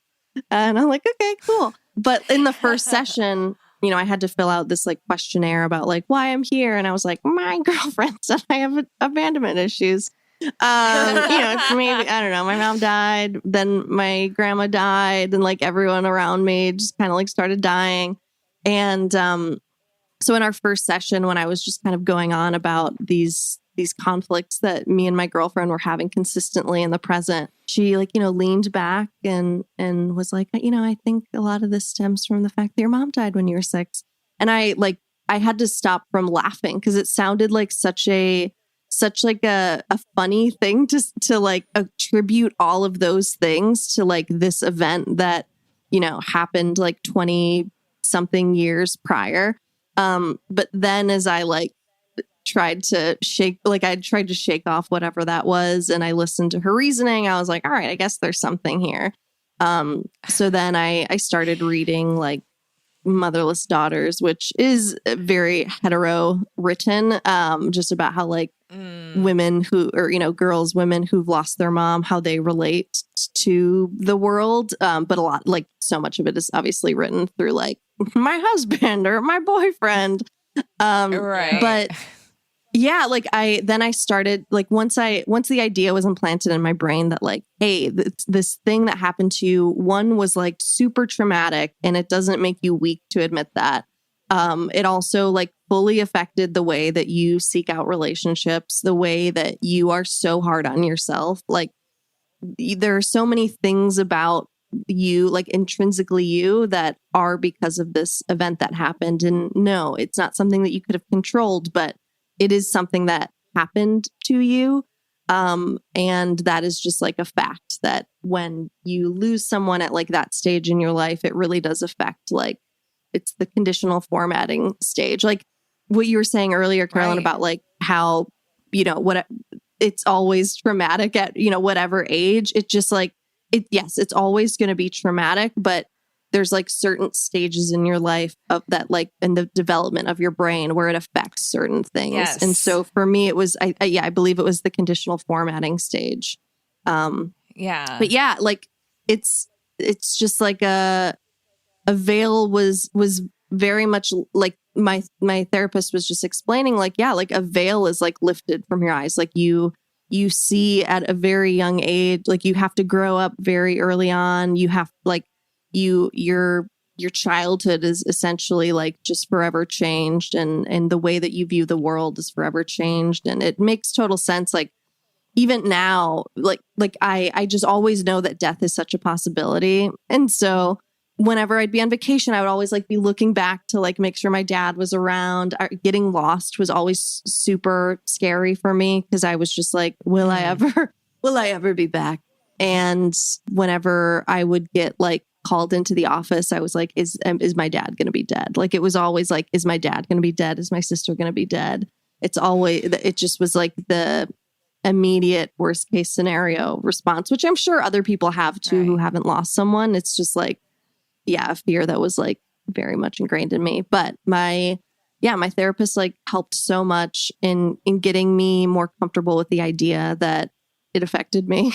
And I'm like, okay, cool. But in the first session, you know, I had to fill out this like questionnaire about like why I'm here. And I was like, my girlfriend said I have abandonment issues. You know, maybe, I don't know. My mom died. Then my grandma died. And like everyone around me just kind of like started dying. And so in our first session, when I was just kind of going on about these conflicts that me and my girlfriend were having consistently in the present, she like, you know, leaned back and was like, you know, I think a lot of this stems from the fact that your mom died when you were 6. And I had to stop from laughing because it sounded like such a funny thing to like attribute all of those things to like this event that, you know, happened like 20 something years prior. But then as I like tried to shake off whatever that was. And I listened to her reasoning. I was like, all right, I guess there's something here. So then I started reading like Motherless Daughters, which is very hetero written, just about how like women who, or, girls, women who've lost their mom, how they relate to the world. But a lot, like so much of it is obviously written through like my husband or my boyfriend. Right. But yeah, like I started like once the idea was implanted in my brain that like, hey, this thing that happened to you, one was like super traumatic, and it doesn't make you weak to admit that. It also like fully affected the way that you seek out relationships, the way that you are so hard on yourself. Like there are so many things about you, like intrinsically you, that are because of this event that happened. And no, it's not something that you could have controlled, but it is something that happened to you. And that is just like a fact that when you lose someone at like that stage in your life, it really does affect, like, it's the conditional formatting stage. Like what you were saying earlier, Carolyn, about like how, what it's always traumatic at, whatever age. It's just like, yes, it's always going to be traumatic, but there's like certain stages in your life of that, like in the development of your brain where it affects certain things. Yes. And so for me, it was, I believe it was the conditional formatting stage. Yeah. But yeah, like it's just like a veil was very much like my therapist was just explaining, like, yeah, like a veil is like lifted from your eyes. Like you see at a very young age, like you have to grow up very early on. You have like your childhood is essentially like just forever changed, and the way that you view the world is forever changed. And it makes total sense. Like even now, like I just always know that death is such a possibility. And so whenever I'd be on vacation, I would always like be looking back to like make sure my dad was around. Getting lost was always super scary for me because I was just like, will I ever be back? And whenever I would get like called into the office, I was like, is my dad going to be dead? Like it was always like, is my dad going to be dead? Is my sister going to be dead? It just was like the immediate worst case scenario response, which I'm sure other people have too, who haven't lost someone. It's just like, yeah, a fear that was like very much ingrained in me. But my therapist like helped so much in getting me more comfortable with the idea that it affected me.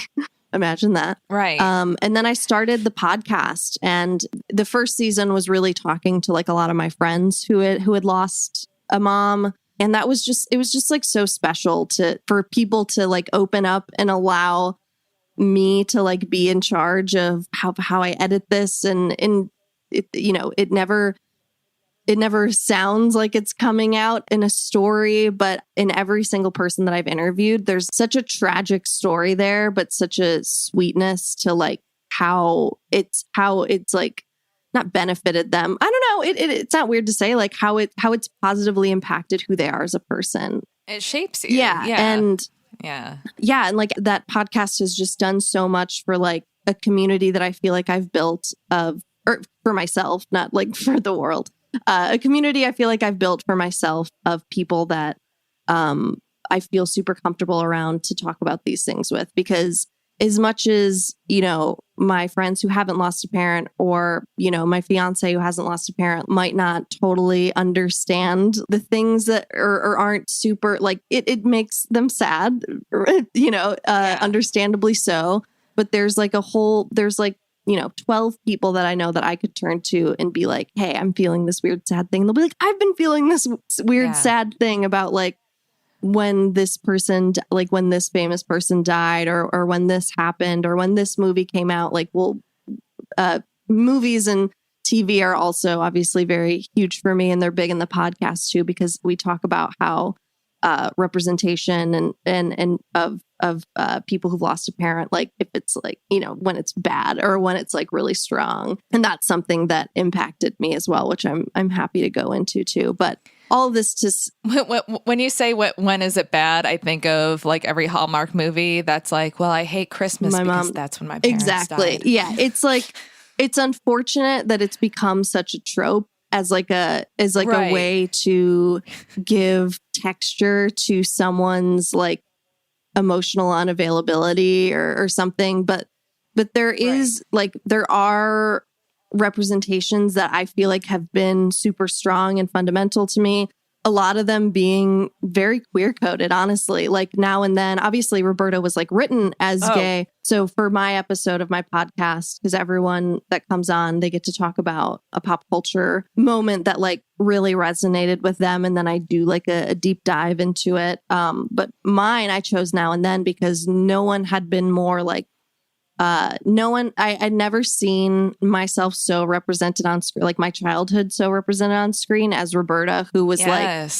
Imagine that. Right. And then I started the podcast, and the first season was really talking to like a lot of my friends who had lost a mom. And it was just like so special for people to like open up and allow me to like be in charge of how I edit this. And it, it never sounds like it's coming out in a story, but in every single person that I've interviewed, there's such a tragic story there, but such a sweetness to like how it's like not benefited them. I don't know. It's not weird to say like how it's positively impacted who they are as a person. It shapes you. Yeah. And yeah. And like that podcast has just done so much for like a community that I feel like I've built or for myself, not like for the world. A community I feel like I've built for myself of people that I feel super comfortable around to talk about these things with, because as much as, my friends who haven't lost a parent, or, my fiance who hasn't lost a parent might not totally understand the things that or aren't super like it makes them sad, understandably so. But there's like 12 people that I know that I could turn to and be like, hey, I'm feeling this weird, sad thing. They'll be like, I've been feeling this weird, sad thing about like when this person, like when this famous person died, or when this happened, or when this movie came out. Like, movies and TV are also obviously very huge for me, and they're big in the podcast too, because we talk about how representation and of people who've lost a parent, like if it's like, when it's bad or when it's like really strong. And that's something that impacted me as well, which I'm happy to go into too. But all of this just... When you say when is it bad, I think of like every Hallmark movie that's like, well, I hate Christmas because that's when my parents died. Yeah. It's like, it's unfortunate that it's become such a trope as like a way to give texture to someone's like emotional unavailability or something. But there is like, there are representations that I feel like have been super strong and fundamental to me. a lot of them being very queer coded, honestly. Like now and then, obviously Roberta was like written as gay. So for my episode of my podcast, because everyone that comes on, they get to talk about a pop culture moment that like really resonated with them. And then I do like a deep dive into it. But mine, I chose Now and Then because no one had been more like, I'd never seen myself so represented on screen, like my childhood so represented on screen as Roberta, who was like,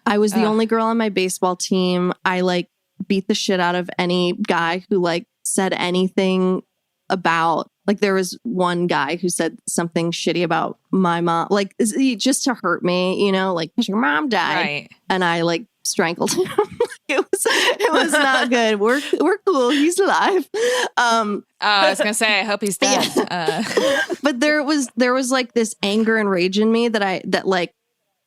I was the only girl on my baseball team. I like beat the shit out of any guy who like said anything about, like there was one guy who said something shitty about my mom, like just to hurt me, you know, like, 'cause your mom died. Right. And I like strangled him. It was not good. We're cool. He's alive. I was gonna say, I hope he's dead. But there was like this anger and rage in me that like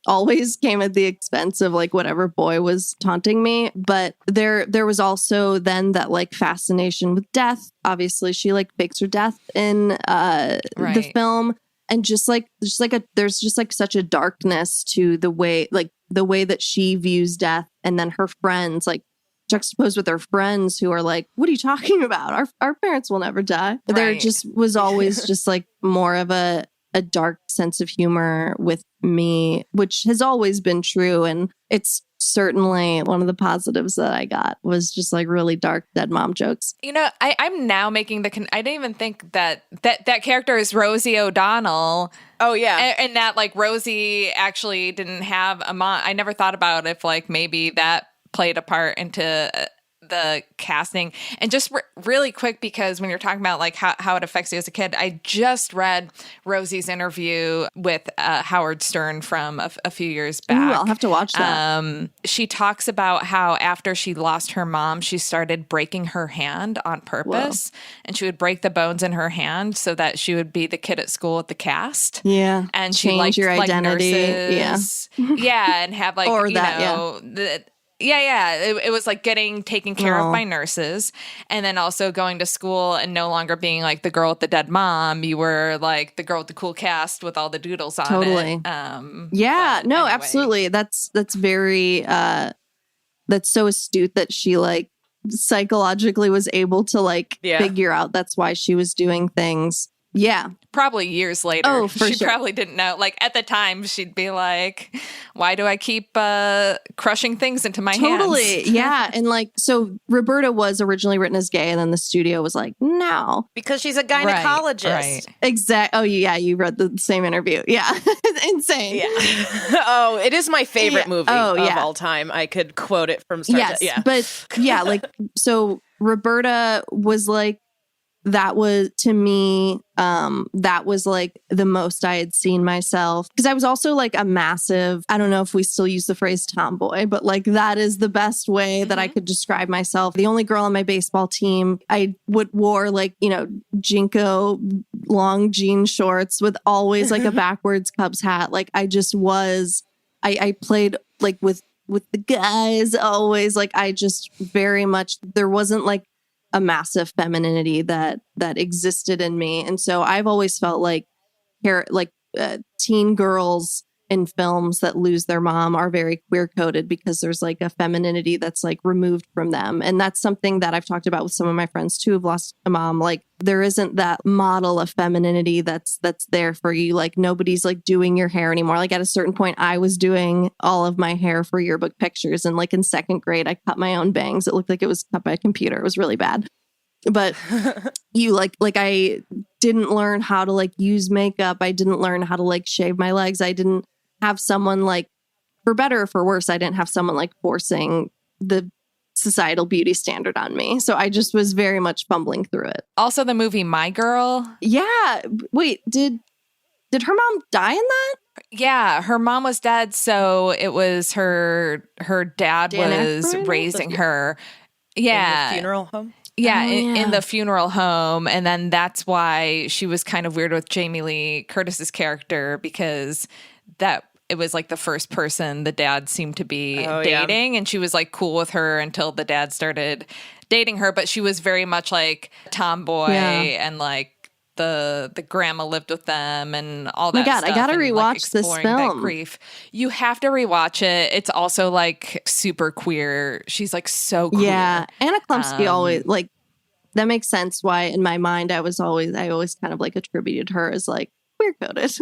always came at the expense of like whatever boy was taunting me. But there was also then that like fascination with death. Obviously, she like fakes her death in the film. And there's just like such a darkness to the way that she views death, and then her friends, like juxtaposed with her friends who are like, what are you talking about? Our parents will never die. Right. There just was always just like more of a dark sense of humor with me, which has always been true. And it's certainly one of the positives that I got was just like really dark dead mom jokes. You know, I'm now making I didn't even think that character is Rosie O'Donnell. Oh, yeah. And that like Rosie actually didn't have a mom. I never thought about if like maybe that played a part into the casting. And just really quick, because when you're talking about like how it affects you as a kid, I just read Rosie's interview with Howard Stern from a few years back. Ooh, I'll have to watch that. She talks about how after she lost her mom, she started breaking her hand on purpose. Whoa. And she would break the bones in her hand so that she would be the kid at school at the cast. Yeah. And she liked your identity. Nurses. Yeah. And have like, or you that, know, yeah. Yeah. It was like getting taken care of by nurses, and then also going to school and no longer being like the girl with the dead mom. You were like the girl with the cool cast with all the doodles on totally. it. Yeah, no, anyway. Absolutely. That's very, that's so astute that she like psychologically was able to like figure out that's why she was doing things. Yeah. Probably years later. Oh, for she sure. probably didn't know. Like at the time, she'd be like, why do I keep crushing things into my hands? Totally. Yeah. And like, so Roberta was originally written as gay, and then the studio was like, no. Because she's a gynecologist. Right. Exactly. Oh, yeah. You read the same interview. Yeah. Insane. Yeah. Oh, it is my favorite movie of all time. I could quote it from start to, But yeah, like, so Roberta was like, that was to me, that was like the most I had seen myself. Because I was also like a massive, I don't know if we still use the phrase tomboy, but like that is the best way that I could describe myself. The only girl on my baseball team, I wore like, you know, Jinko long jean shorts with always like a backwards Cubs hat. Like I just was, I played like with the guys always. Like I just very much, there wasn't like a massive femininity that existed in me. And so I've always felt like teen girls in films that lose their mom are very queer coded because there's like a femininity that's like removed from them. And that's something that I've talked about with some of my friends too who've lost a mom. Like there isn't that model of femininity that's there for you. Like nobody's like doing your hair anymore. Like at a certain point I was doing all of my hair for yearbook pictures. And like in second grade, I cut my own bangs. It looked like it was cut by a computer. It was really bad. But you like I didn't learn how to like use makeup. I didn't learn how to like shave my legs. I didn't have someone like, for better or for worse, I didn't have someone like forcing the societal beauty standard on me. So I just was very much fumbling through it. Also the movie My Girl. Yeah. Wait, did her mom die in that? Yeah, her mom was dead. So it was her dad was raising her. Yeah. In the funeral home? Yeah, in the funeral home. And then that's why she was kind of weird with Jamie Lee Curtis's character, because it was like the first person the dad seemed to be dating. And she was like cool with her until the dad started dating her. But she was very much like tomboy and like the grandma lived with them and all that. My God, stuff, I gotta and, rewatch this exploring that film. grief. You have to rewatch it. It's also like super queer. She's like so queer. Yeah, Anna Klumsky always like that makes sense. Why in my mind I always kind of like attributed her as like queer coded.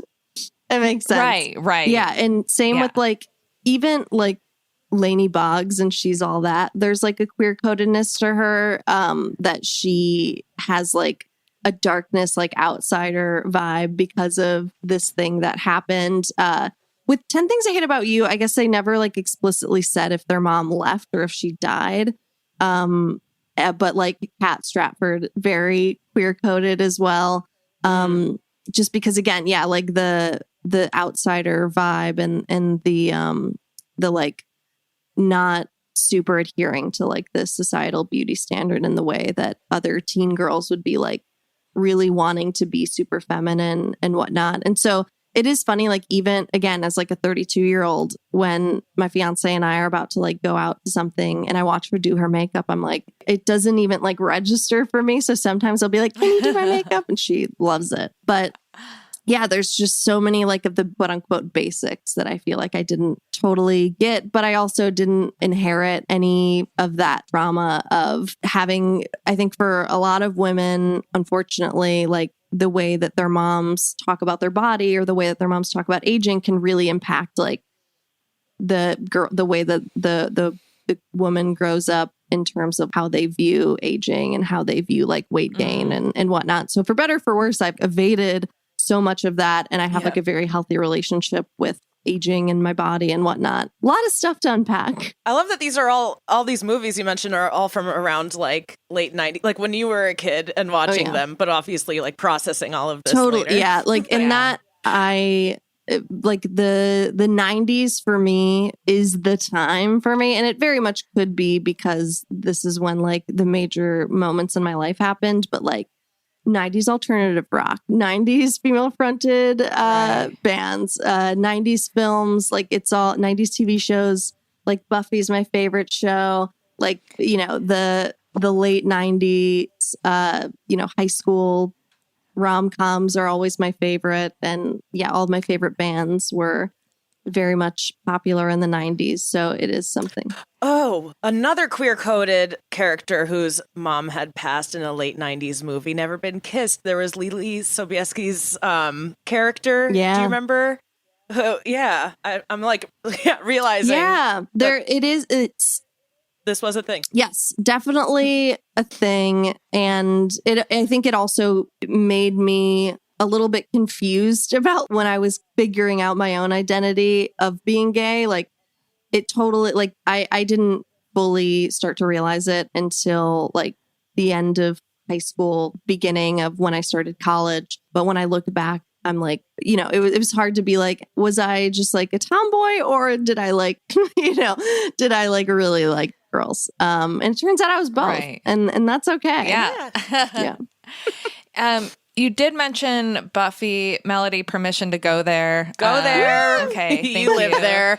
It makes sense, right? Yeah, and same with like even like Lainey Boggs, and she's all that. There's like a queer codedness to her that she has like a darkness, like outsider vibe because of this thing that happened. With 10 Things I Hate About You, I guess they never like explicitly said if their mom left or if she died. But like Kat Stratford, very queer coded as well. Just because again, yeah, like the outsider vibe and the like not super adhering to like the societal beauty standard in the way that other teen girls would be like really wanting to be super feminine and whatnot. And so it is funny, like even again, as like a 32-year-old, when my fiance and I are about to like go out to something and I watch her do her makeup, I'm like, it doesn't even like register for me. So sometimes I'll be like, can you do my makeup? And she loves it. But yeah, there's just so many like of the quote unquote basics that I feel like I didn't totally get, but I also didn't inherit any of that trauma of having, I think for a lot of women, unfortunately, like the way that their moms talk about their body or the way that their moms talk about aging can really impact like the way that the woman grows up in terms of how they view aging and how they view like weight gain and whatnot. So for better or for worse, I've evaded so much of that. And I have like a very healthy relationship with aging and my body and whatnot. A lot of stuff to unpack. I love that these are all these movies you mentioned are all from around like late 90s, like when you were a kid and watching them, but obviously like processing all of this totally later. Yeah, like in that I like the 90s for me is the time for me, and it very much could be because this is when like the major moments in my life happened, but like 90s alternative rock, 90s female fronted bands, 90s films, like it's all 90s TV shows. Like Buffy's my favorite show. Like, you know, the late 90s, you know, high school rom-coms are always my favorite. And yeah, all of my favorite bands were very much popular in the 90s. So it is something. Oh, another queer-coded character whose mom had passed in a late 90s movie, Never Been Kissed. There was Lily Sobieski's character. Yeah. Do you remember? I'm like realizing. Yeah, it is. This was a thing. Yes, definitely a thing. And I think it also made me a little bit confused about when I was figuring out my own identity of being gay. Like it totally, like I didn't fully start to realize it until like the end of high school, beginning of when I started college. But when I look back, I'm like, you know, it was hard to be like, was I just like a tomboy or did I like, you know, did I like really like girls? And it turns out I was both, Right. and that's okay. Yeah. Yeah. You did mention Buffy. Melody, permission to go there. Go there. Okay. Thank you live there.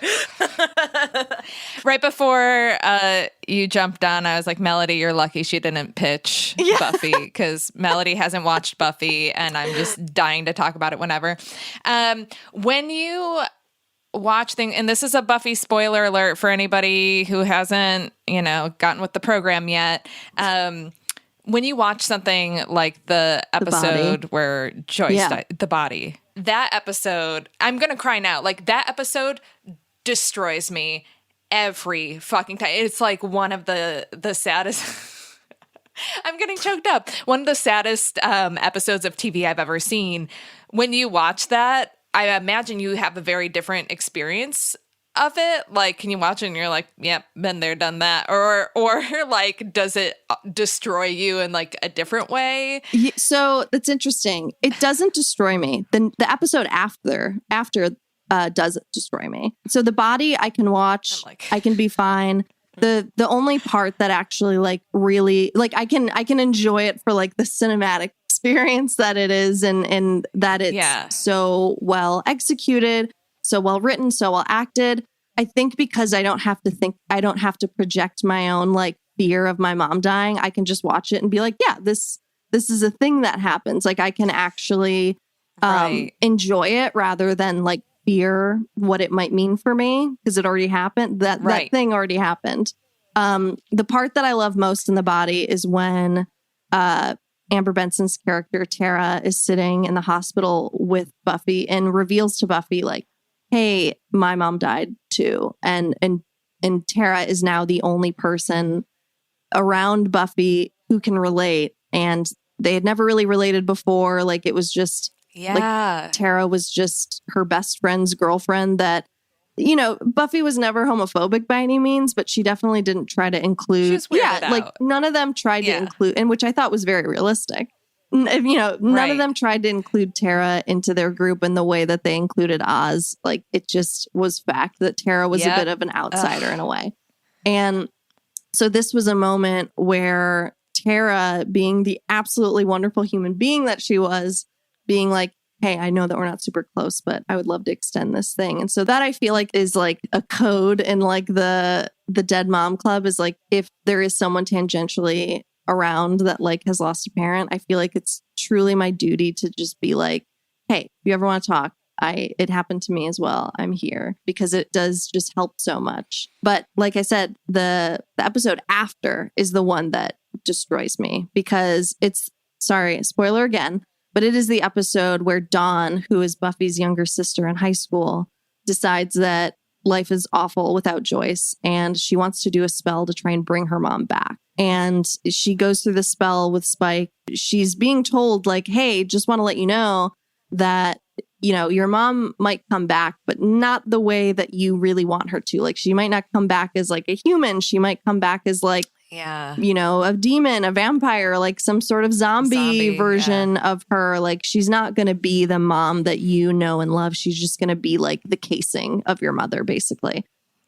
Right before you jumped on, I was like, Melody, you're lucky she didn't pitch Buffy because Melody hasn't watched Buffy and I'm just dying to talk about it whenever. When you watch things, and this is a Buffy spoiler alert for anybody who hasn't, you know, gotten with the program yet. When you watch something like the episode where Joyce died, The Body, that episode, I'm going to cry now. Like that episode destroys me every fucking time. It's like one of the saddest. I'm getting choked up. One of the saddest episodes of TV I've ever seen. When you watch that, I imagine you have a very different experience of it. Like, can you watch it and you're like, yep, been there, done that, or like, does it destroy you in like a different way? Yeah, so that's interesting. It doesn't destroy me. Then the episode after does destroy me. So The Body I can watch. I can be fine. The only part that actually like really like I can enjoy it for like the cinematic experience that it is and that it's so well executed, so well written, so well acted. I think because I don't have to project my own like fear of my mom dying. I can just watch it and be like, yeah, this this is a thing that happens. Like I can actually Right. enjoy it rather than like fear what it might mean for me because it already happened. That thing already happened. The part that I love most in the body is when Amber Benson's character Tara is sitting in the hospital with Buffy and reveals to Buffy like, hey, my mom died too. And Tara is now the only person around Buffy who can relate. And they had never really related before. Like it was just like Tara was just her best friend's girlfriend that, you know, Buffy was never homophobic by any means, but she definitely didn't try to include. Like none of them tried to include, and which I thought was very realistic. You know, none of them tried to include Tara into their group in the way that they included Oz. Like it just was fact that Tara was a bit of an outsider in a way. And so this was a moment where Tara, being the absolutely wonderful human being that she was, being like, hey, I know that we're not super close, but I would love to extend this thing. And so that I feel like is like a code in like the Dead Mom Club is like, if there is someone tangentially around that like has lost a parent, I feel like it's truly my duty to just be like, hey, if you ever want to talk, it happened to me as well. I'm here because it does just help so much. But like I said, the episode after is the one that destroys me because it's, sorry, spoiler again, but it is the episode where Dawn, who is Buffy's younger sister in high school, decides that life is awful without Joyce and she wants to do a spell to try and bring her mom back. And she goes through the spell with Spike. She's being told like, hey, just want to let you know that, you know, your mom might come back, but not the way that you really want her to. Like she might not come back as like a human. She might come back as like, you know, a demon, a vampire, like some sort of zombie version of her. Like she's not going to be the mom that you know and love. She's just going to be like the casing of your mother, basically.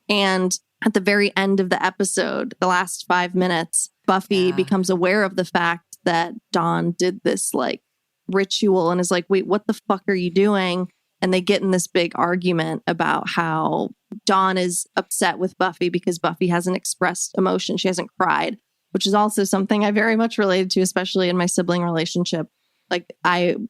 And at the very end of the episode, the last 5 minutes, Buffy becomes aware of the fact that Dawn did this like ritual and is like, wait, what the fuck are you doing? And they get in this big argument about how Dawn is upset with Buffy because Buffy hasn't expressed emotion. She hasn't cried, which is also something I very much related to, especially in my sibling relationship. Like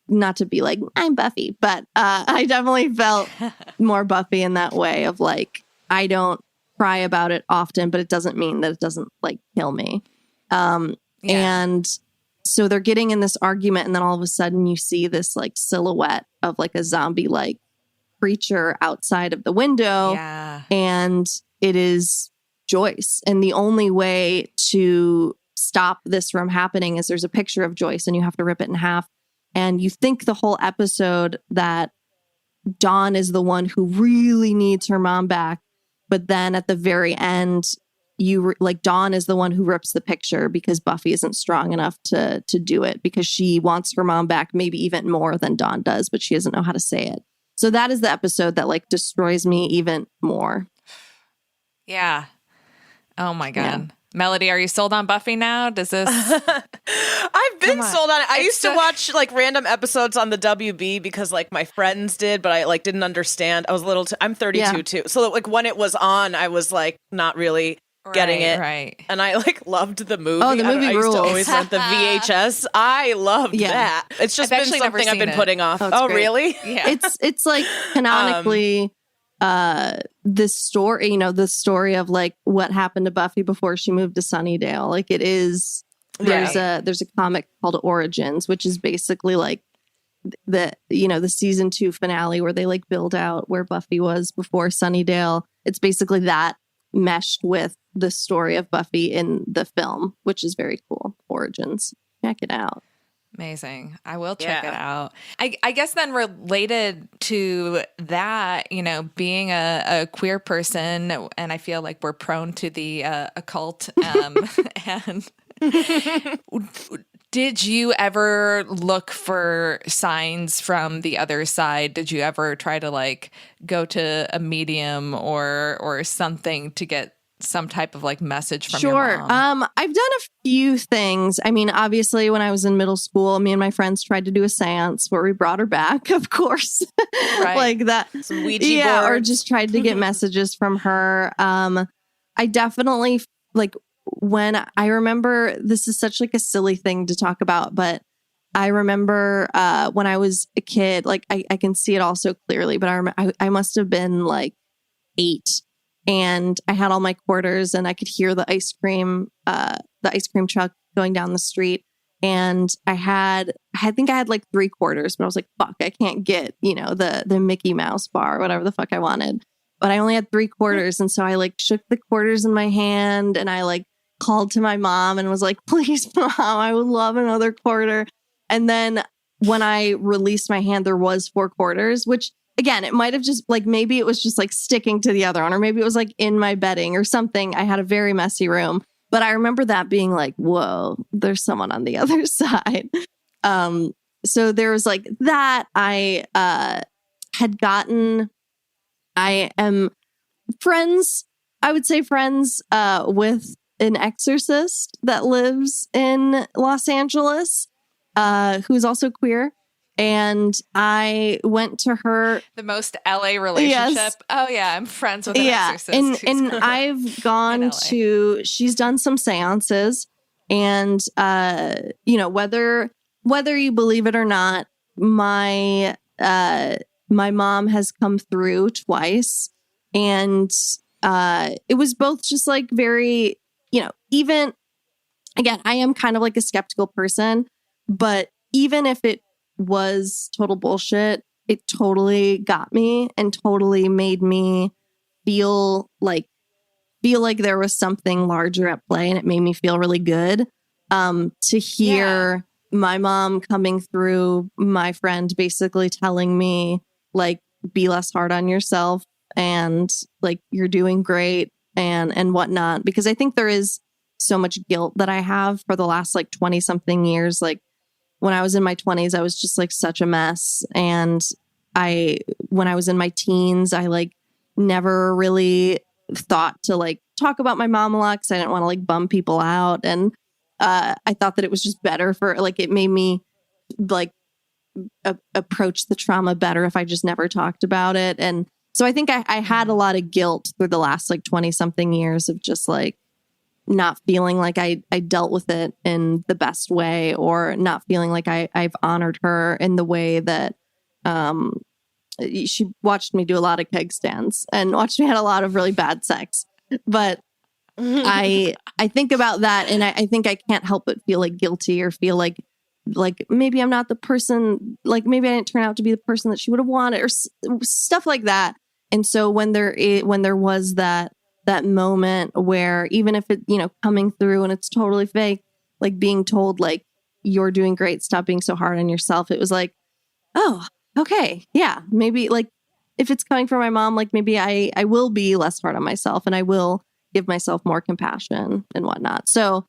not to be like, I'm Buffy, but I definitely felt more Buffy in that way of like, I don't cry about it often, but it doesn't mean that it doesn't like kill me. And so they're getting in this argument, and then all of a sudden you see this like silhouette of like a zombie like creature outside of the window. And it is Joyce. And the only way to stop this from happening is there's a picture of Joyce and you have to rip it in half. And you think the whole episode that Dawn is the one who really needs her mom back. But then at the very end, Dawn is the one who rips the picture because Buffy isn't strong enough to do it because she wants her mom back maybe even more than Dawn does, but she doesn't know how to say it. So that is the episode that like destroys me even more. Yeah. Oh my God. Yeah. Melody, are you sold on Buffy now? Does this... I've been sold on it. I used to watch like random episodes on the WB because like my friends did, but I like didn't understand. I was a little... I'm 32 too. So like when it was on, I was like not really getting it. Right. And I like loved the movie. Oh, the movie I rules. used to always rent the VHS. I loved that. It's just been something I've been putting off. Oh, really? Yeah. It's like canonically... this story, you know, the story of like what happened to Buffy before she moved to Sunnydale. Like it is, there's a comic called Origins, which is basically like the season 2 finale where they like build out where Buffy was before Sunnydale. It's basically that meshed with the story of Buffy in the film, which is very cool. Origins. Check it out. Amazing. I will check it out. I guess then related to that, you know, being a queer person, and I feel like we're prone to the occult. And did you ever look for signs from the other side? Did you ever try to like go to a medium or something to get some type of like message from your mom? I've done a few things. I mean, obviously when I was in middle school, me and my friends tried to do a seance where we brought her back, of course. Right. Like that. Some Ouija boards. Or just tried to get messages from her. I definitely like when I remember, this is such like a silly thing to talk about, but I remember when I was a kid, like I can see it all so clearly, but I must have been like 8, and I had all my quarters, and I could hear the ice cream truck going down the street. And I think I had like 3 quarters, but I was like, fuck, I can't get, the Mickey Mouse bar or whatever the fuck I wanted. But I only had 3 quarters. And so I like shook the quarters in my hand, and I like called to my mom and was like, please, Mom, I would love another quarter. And then when I released my hand, there was 4 quarters, which again, it might have just like, maybe it was just like sticking to the other one, or maybe it was like in my bedding or something. I had a very messy room. But I remember that being like, whoa, there's someone on the other side. So there was like that. I am friends, I would say friends with an exorcist that lives in Los Angeles, who's also queer. And I went to her. The most LA relationship. Yes. Oh yeah, I'm friends with an exorcist. And I've gone to. She's done some seances, and whether you believe it or not, my mom has come through twice, and it was both just like very, even again, I am kind of like a skeptical person, but even if it was total bullshit, it totally got me and totally made me feel like there was something larger at play, and it made me feel really good to hear my mom coming through, my friend basically telling me like, be less hard on yourself, and like, you're doing great and whatnot. Because I think there is so much guilt that I have for the last like 20 something years. Like, when I was in my 20s, I was just like such a mess. And when I was in my teens, I like never really thought to like talk about my mom a lot, because I didn't want to like bum people out. And I thought that it was just better for like, it made me like approach the trauma better if I just never talked about it. And so I think I had a lot of guilt through the last like 20 something years of just like not feeling like I dealt with it in the best way, or not feeling like I've honored her in the way that she watched me do a lot of keg stands and watched me had a lot of really bad sex. But I think about that, and I think I can't help but feel like guilty, or feel like maybe I'm not the person, like maybe I didn't turn out to be the person that she would have wanted, or stuff like that. And so when there was that moment where, even if it, coming through and it's totally fake, like being told like, you're doing great, stop being so hard on yourself. It was like, oh, okay. Yeah. Maybe like if it's coming from my mom, like maybe I will be less hard on myself, and I will give myself more compassion and whatnot. So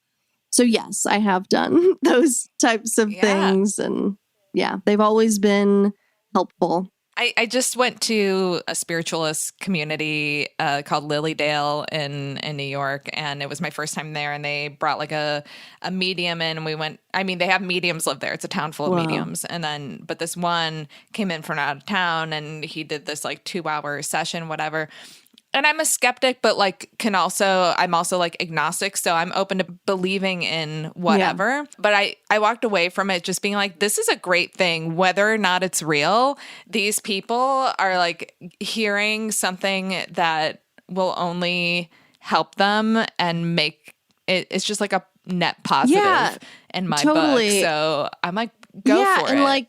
yes, I have done those types of things, and they've always been helpful. I just went to a spiritualist community called Lilydale in New York, and it was my first time there, and they brought like a medium in, and we went, I mean, they have mediums live there. It's a town full of mediums. But this one came in from out of town, and he did this like 2-hour session, whatever. And I'm a skeptic, but like I'm also like agnostic. So I'm open to believing in whatever. Yeah. But I walked away from it just being like, this is a great thing. Whether or not it's real, these people are like hearing something that will only help them and make it's just like a net positive in my book. So I'm like, go for it. Like,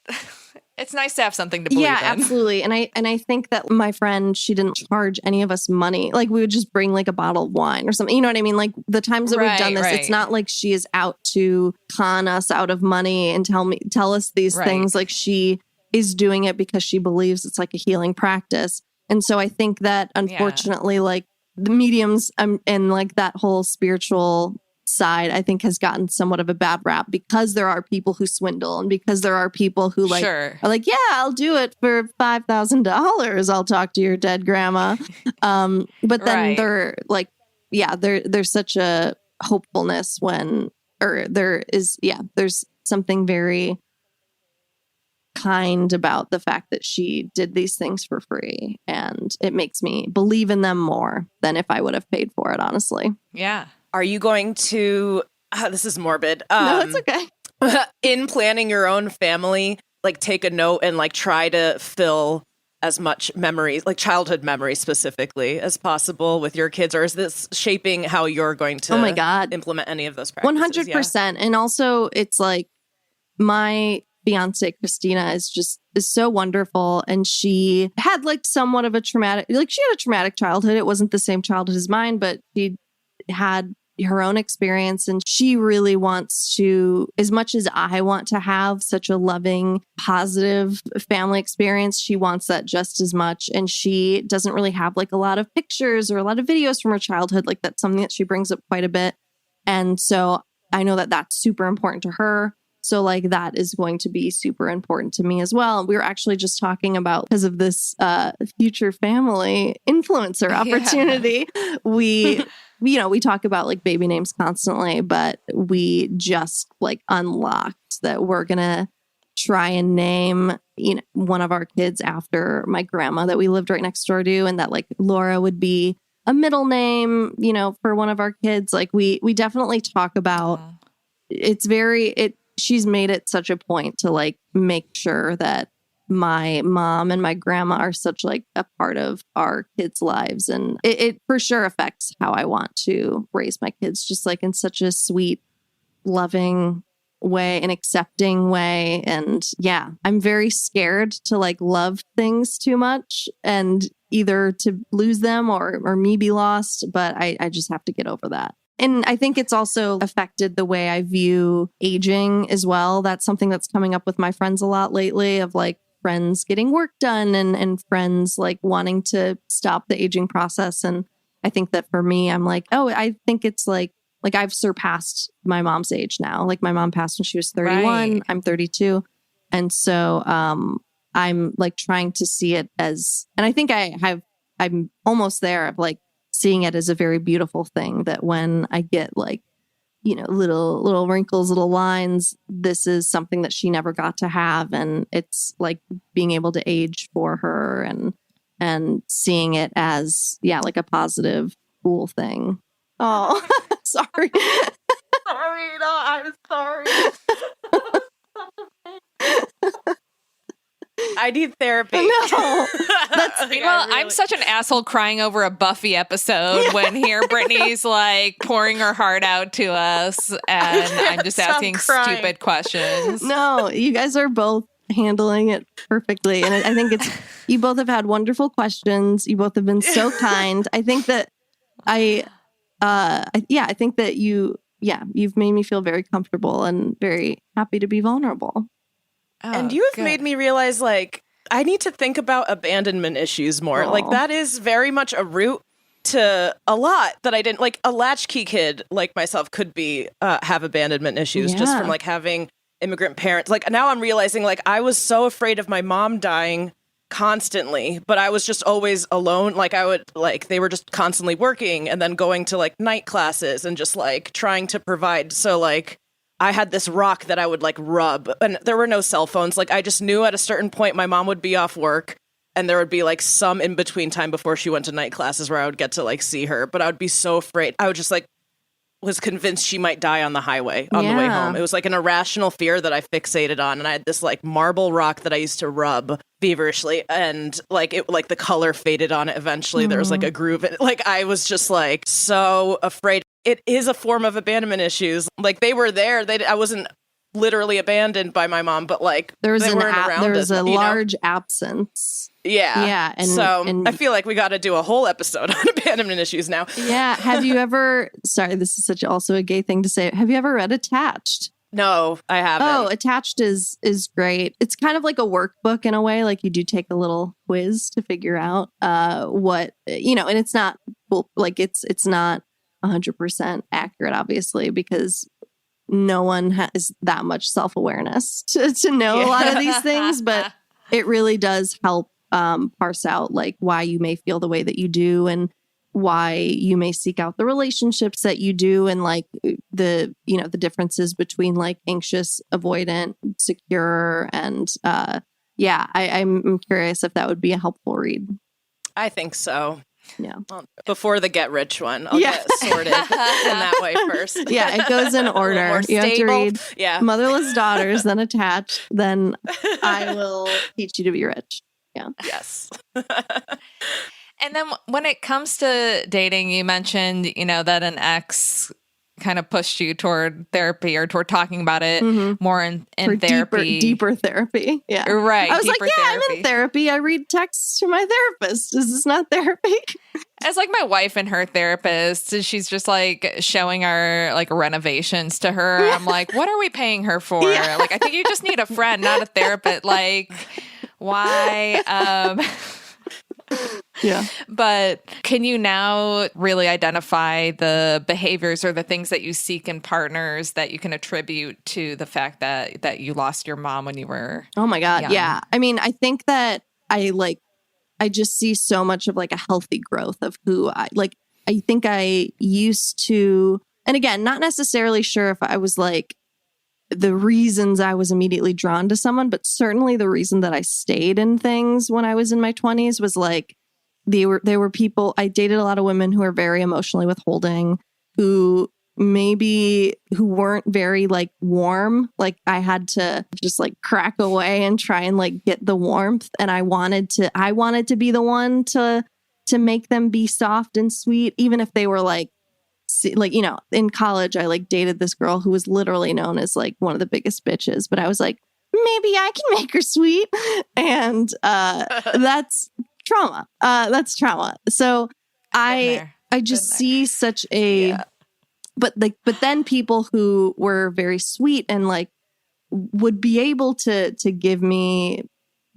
it's nice to have something to believe in. Yeah, absolutely. And I think that my friend, she didn't charge any of us money. Like, we would just bring like a bottle of wine or something. You know what I mean? Like, the times that we've done this, it's not like she is out to con us out of money and tell us these things. Like, she is doing it because she believes it's like a healing practice. And so I think that, unfortunately, like the mediums and like that whole spiritual side, I think, has gotten somewhat of a bad rap, because there are people who swindle, and because there are people who like are like, yeah, I'll do it for $5,000. I'll talk to your dead grandma. But then they're like, there's such a hopefulness there's something very kind about the fact that she did these things for free, and it makes me believe in them more than if I would have paid for it, honestly. Yeah. Are you going to, this is morbid. No, it's okay. in planning your own family, like take a note and like try to fill as much memories, like childhood memories specifically, as possible with your kids? Or is this shaping how you're going to Oh my God. implement any of those practices? 100%. And also it's like my fiance Christina is so wonderful, and she had like somewhat of a traumatic childhood. It wasn't the same childhood as mine, but she had her own experience, and she really wants to, as much as I want to have such a loving, positive family experience, she wants that just as much. And she doesn't really have like a lot of pictures or a lot of videos from her childhood. Like that's something that she brings up quite a bit. And so I know that that's super important to her. So like that is going to be super important to me as well. We were actually just talking about, because of this future family influencer opportunity, we talk about like baby names constantly, but we just like unlocked that we're going to try and name, one of our kids after my grandma that we lived right next door to, and that like Laura would be a middle name, for one of our kids. Like we definitely talk about, she's made it such a point to like make sure that my mom and my grandma are such like a part of our kids' lives. And it for sure affects how I want to raise my kids, just like in such a sweet, loving way, an accepting way. And yeah, I'm very scared to like love things too much and either to lose them or me be lost. But I just have to get over that. And I think it's also affected the way I view aging as well. That's something that's coming up with my friends a lot lately, of like friends getting work done and friends like wanting to stop the aging process. And I think that for me, I'm like, I think it's like I've surpassed my mom's age now. Like my mom passed when she was 31. Right. I'm 32. And so I'm like trying to see it as, and I think I'm almost there of like seeing it as a very beautiful thing, that when I get like, little wrinkles, little lines, this is something that she never got to have. And it's like being able to age for her and seeing it as, like a positive, cool thing. Oh, sorry. Sorry, no, I'm sorry. I need therapy. No. I'm such an asshole crying over a Buffy episode when here Brittany's like pouring her heart out to us, and I'm just asking stupid questions. No, you guys are both handling it perfectly. And I think you both have had wonderful questions. You both have been so kind. I think that I think that you've made me feel very comfortable and very happy to be vulnerable. Oh, and you've made me realize, like, I need to think about abandonment issues more. Aww. Like, that is very much a root to a lot that I didn't, like, a latchkey kid like myself could be, have abandonment issues just from, like, having immigrant parents. Like, now I'm realizing, like, I was so afraid of my mom dying constantly, but I was just always alone. Like, they were just constantly working and then going to, like, night classes and just, like, trying to provide. So, like, I had this rock that I would like rub, and there were no cell phones. Like I just knew at a certain point my mom would be off work and there would be like some in between time before she went to night classes where I would get to like see her. But I would be so afraid. I would just like was convinced she might die on the highway on the way home. It was like an irrational fear that I fixated on. And I had this like marble rock that I used to rub feverishly, and like the color faded on it eventually. There was like a groove in it. Like I was just like so afraid. It is a form of abandonment issues. Like they were there. I wasn't literally abandoned by my mom, but like there was they weren't around there was us, a large absence. Yeah. And I feel like we got to do a whole episode on abandonment issues now. Yeah. Have you ever, sorry, this is also a gay thing to say. Have you ever read Attached? No, I haven't. Oh, Attached is great. It's kind of like a workbook in a way. Like you do take a little quiz to figure out what, and it's not like it's not 100% accurate, obviously, because no one has that much self-awareness to know a lot of these things, but it really does help parse out like why you may feel the way that you do and why you may seek out the relationships that you do, and like the differences between like anxious, avoidant, secure, and I'm curious if that would be a helpful read. I think so. Yeah. Well, before the get rich one, I'll Yeah. get sorted in that way first. Yeah, it goes in order. More You have to stable. read Yeah. Motherless Daughters, then Attached, then I Will Teach You to Be Rich. Yeah. Yes. And then when it comes to dating, you mentioned, that an ex kind of pushed you toward therapy or toward talking about it more in For therapy. deeper therapy. Yeah. Right. I was like, deeper yeah, I'm therapy. in therapy. I read texts to my therapist. Is this not therapy? It's like my wife and her therapist. She's just like showing our like renovations to her. I'm like, what are we paying her for? Yeah. Like, I think you just need a friend, not a therapist. Like, why? Yeah. But can you now really identify the behaviors or the things that you seek in partners that you can attribute to the fact that you lost your mom when you were Oh my God. young? Yeah. I mean, I think that I just see so much of like a healthy growth of who I think I used to, and again, not necessarily sure if I was like the reasons I was immediately drawn to someone, but certainly the reason that I stayed in things when I was in my 20s was like, they were people, I dated a lot of women who are very emotionally withholding, who weren't very like warm. Like I had to just like crack away and try and like get the warmth. And I wanted to be the one to make them be soft and sweet, even if they were like, in college, I like dated this girl who was literally known as like one of the biggest bitches, but I was like, maybe I can make her sweet. And that's trauma. That's trauma. So I just see such a, but then people who were very sweet and like would be able to give me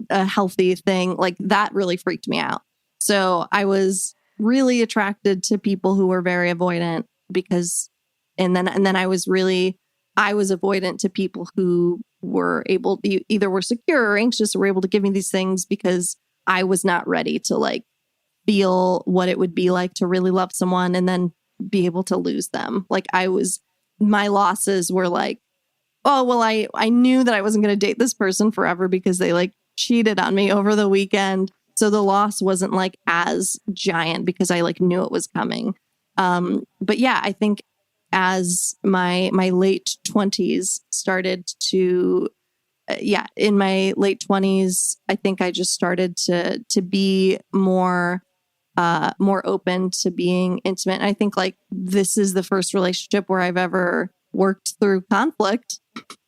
a healthy thing, like that really freaked me out. So I was really attracted to people who were very avoidant and then I was avoidant to people who were able to either were secure or anxious or were able to give me these things because I was not ready to like feel what it would be like to really love someone and then be able to lose them. Like my losses were like, oh, well, I knew that I wasn't going to date this person forever because they like cheated on me over the weekend. So the loss wasn't like as giant because I like knew it was coming. But yeah, I think as my late 20s started to, in my late 20s, I think I just started to be more open to being intimate. And I think like this is the first relationship where I've ever worked through conflict.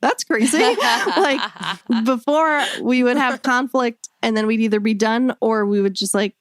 That's crazy. Like before we would have conflict and then we'd either be done or we would just like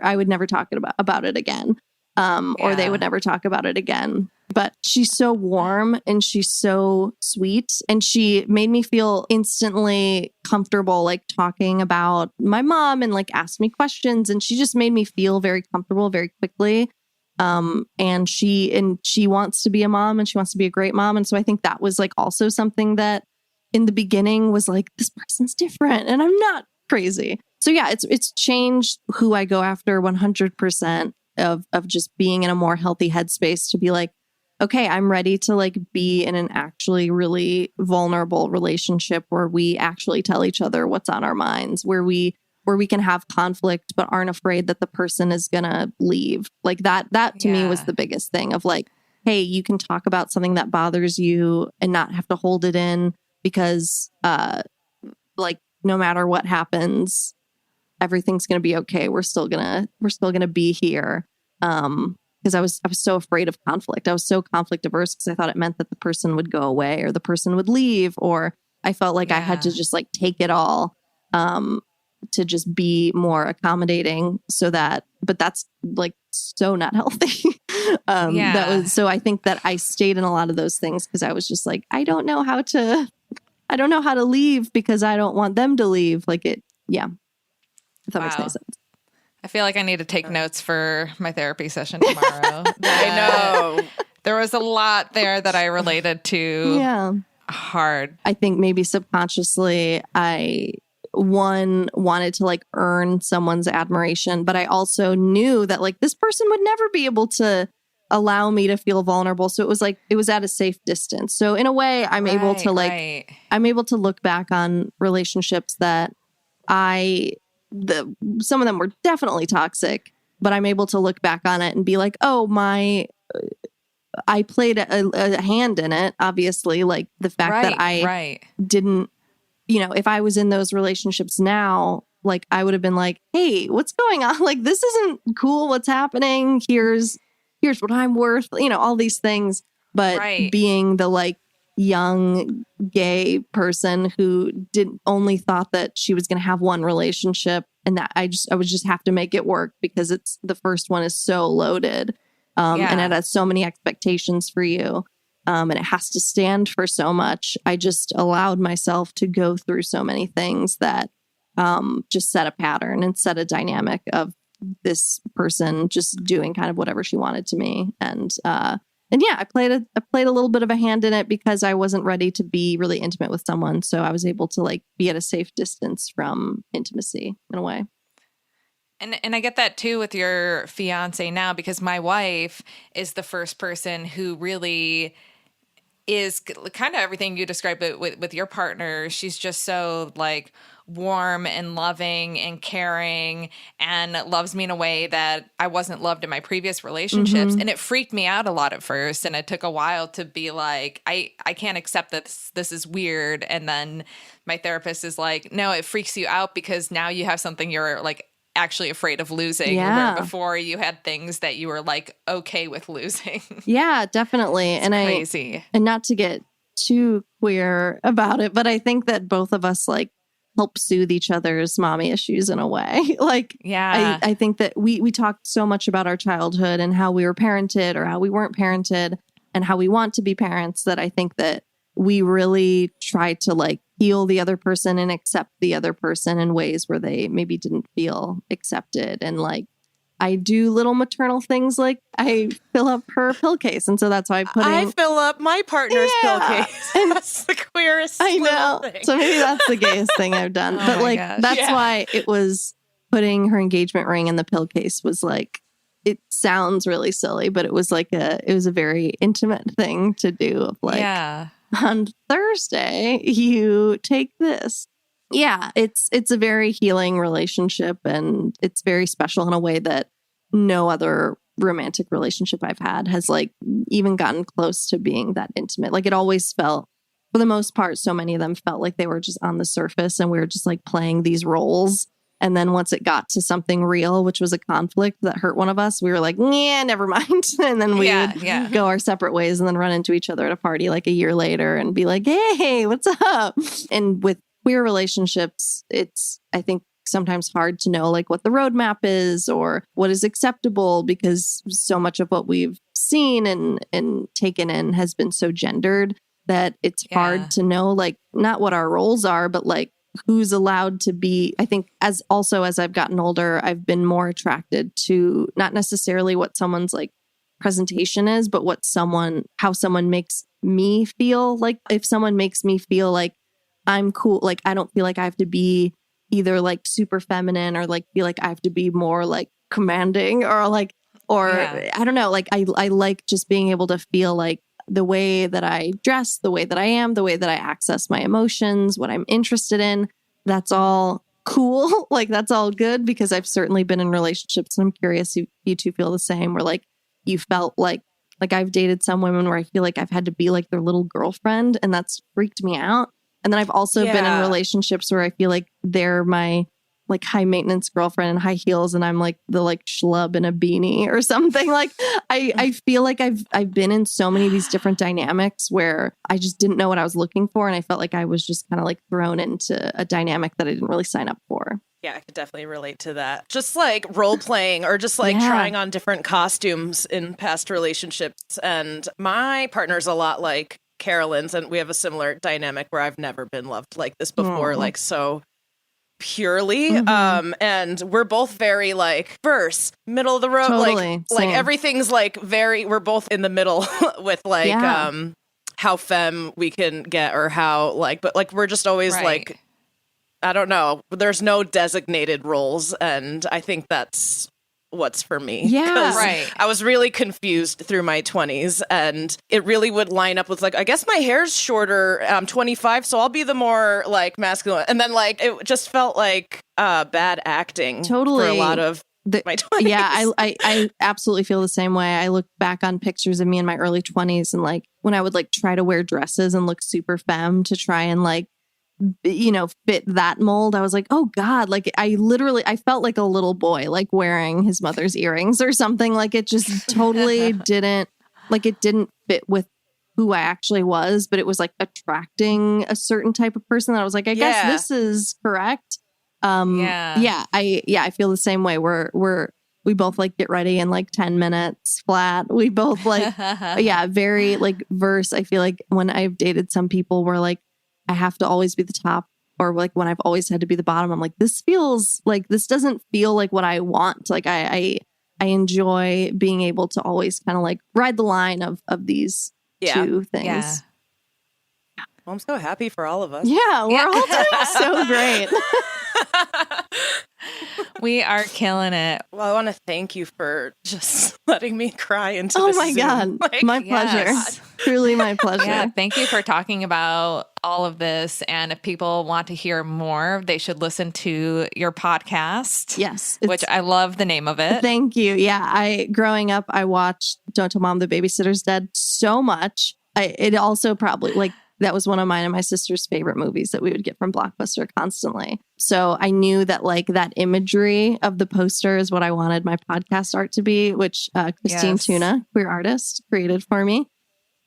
I would never talk about it again. Or they would never talk about it again. But she's so warm and she's so sweet. And she made me feel instantly comfortable, like talking about my mom and like asked me questions. And she just made me feel very comfortable very quickly. And she wants to be a mom and she wants to be a great mom. And so I think that was like also something that in the beginning was like, this person's different and I'm not crazy. So yeah, it's changed who I go after 100%. Of just being in a more healthy headspace to be like, okay, I'm ready to like be in an actually really vulnerable relationship where we actually tell each other what's on our minds, where we can have conflict, but aren't afraid that the person is going to leave. Like that to me was the biggest thing of like, hey, you can talk about something that bothers you and not have to hold it in because like no matter what happens, everything's going to be okay. We're still going to be here. Because I was so afraid of conflict. I was so conflict averse because I thought it meant that the person would go away or the person would leave, or I felt like I had to just like take it all, to just be more accommodating but that's like so not healthy. So I think that I stayed in a lot of those things because I was just like, I don't know how to leave because I don't want them to leave. Like it. Yeah. If that makes any sense. I feel like I need to take notes for my therapy session tomorrow. I know. There was a lot there that I related to. Yeah. Hard. I think maybe subconsciously I wanted to like earn someone's admiration, but I also knew that like this person would never be able to allow me to feel vulnerable. So it was like, it was at a safe distance. So in a way I'm able to like, I'm able to look back on relationships that some of them were definitely toxic, but I'm able to look back on it and be like, oh, I played a hand in it, obviously, like the fact that I didn't, if I was in those relationships now, like I would have been like, hey, what's going on? Like, this isn't cool. What's happening? Here's what I'm worth, all these things. But being the like young gay person who only thought that she was going to have one relationship and that I would just have to make it work because the first one is so loaded. And it has so many expectations for you. And it has to stand for so much. I just allowed myself to go through so many things that just set a pattern and set a dynamic of this person just doing kind of whatever she wanted to me. And yeah, I played a little bit of a hand in it because I wasn't ready to be really intimate with someone. So I was able to like be at a safe distance from intimacy in a way. And I get that too with your fiance now, because my wife is the first person who really is kind of everything you described with your partner. She's just so like warm and loving and caring and loves me in a way that I wasn't loved in my previous relationships. Mm-hmm. And it freaked me out a lot at first. And it took a while to be like, I can't accept that this is weird. And then my therapist is like, no, it freaks you out because now you have something you're like actually afraid of losing. Where before you had things that you were like okay with losing. Yeah, definitely. It's crazy. And not to get too queer about it, but I think that both of us like help soothe each other's mommy issues in a way. Like, I think that we talked so much about our childhood and how we were parented or how we weren't parented and how we want to be parents that I think that we really try to like heal the other person and accept the other person in ways where they maybe didn't feel accepted. And like, I do little maternal things like I fill up her pill case. And so that's why I fill up my partner's pill case. And that's the queerest I know. thing. So maybe that's the gayest thing I've done. But like, that's why it was putting her engagement ring in the pill case was like, it sounds really silly, but it was like it was a very intimate thing to do of like, on Thursday, you take this. Yeah, it's a very healing relationship and it's very special in a way that no other romantic relationship I've had has like even gotten close to being that intimate. Like it always felt, for the most part, so many of them felt like they were just on the surface and we were just like playing these roles. And then once it got to something real, which was a conflict that hurt one of us, we were like, yeah, never mind. And then we would go our separate ways and then run into each other at a party like a year later and be like, hey, what's up? And with queer relationships, it's, I think, sometimes hard to know like what the roadmap is or what is acceptable because so much of what we've seen and taken in has been so gendered that it's hard to know like not what our roles are, but like who's allowed to be. I think as I've gotten older, I've been more attracted to not necessarily what someone's like presentation is, but how someone makes me feel. Like if someone makes me feel like I'm cool, like I don't feel like I have to be either like super feminine or like feel like I have to be more like commanding or I don't know, like I like just being able to feel like the way that I dress, the way that I am, the way that I access my emotions, what I'm interested in, that's all cool. Like that's all good because I've certainly been in relationships and I'm curious if you two feel the same where like you felt like I've dated some women where I feel like I've had to be like their little girlfriend and that's freaked me out. And then I've also been in relationships where I feel like they're my like high maintenance girlfriend in high heels and I'm like the like schlub in a beanie or something. Like I feel like I've been in so many of these different dynamics where I just didn't know what I was looking for. And I felt like I was just kind of like thrown into a dynamic that I didn't really sign up for. Yeah, I could definitely relate to that. Just like role playing or just like trying on different costumes in past relationships. And my partner's a lot like Carolyn's and we have a similar dynamic where I've never been loved like this before. Like so purely. And we're both very like verse, middle of the road. Totally. Like everything's like we're both in the middle with like how femme we can get or how like, but like we're just always like, I don't know. There's no designated roles. And I think that's what's for me. Yeah. Right. I was really confused through my 20s and it really would line up with like, I guess my hair's shorter. I'm 25, so I'll be the more like masculine. And then like, it just felt like bad acting totally for a lot of my 20s. Yeah, I absolutely feel the same way. I look back on pictures of me in my early 20s and like when I would like try to wear dresses and look super femme to try and like, fit that mold. I was like, oh God, like I felt like a little boy, like wearing his mother's earrings or something. Like it just totally didn't fit with who I actually was, but it was like attracting a certain type of person that I was like, I guess this is correct. I feel the same way. We both like get ready in like 10 minutes flat. We both like, very like verse. I feel like when I've dated some people where like, I have to always be the top, or like when I've always had to be the bottom, I'm like, this doesn't feel like what I want. Like I enjoy being able to always kind of like ride the line of these two things. Yeah. Well, I'm so happy for all of us. Yeah, we're all doing so great. We are killing it. Well, I want to thank you for just letting me cry into Oh this my Zoom. God. My pleasure. Yes. Truly my pleasure. Yeah, thank you for talking about all of this. And if people want to hear more, they should listen to your podcast. Yes. Which I love the name of it. Thank you. Yeah. Growing up, I watched Don't Tell Mom the Babysitter's Dead so much. It also probably like, that was one of mine and my sister's favorite movies that we would get from Blockbuster constantly. So I knew that like that imagery of the poster is what I wanted my podcast art to be, which Christine Tuna, queer artist, created for me.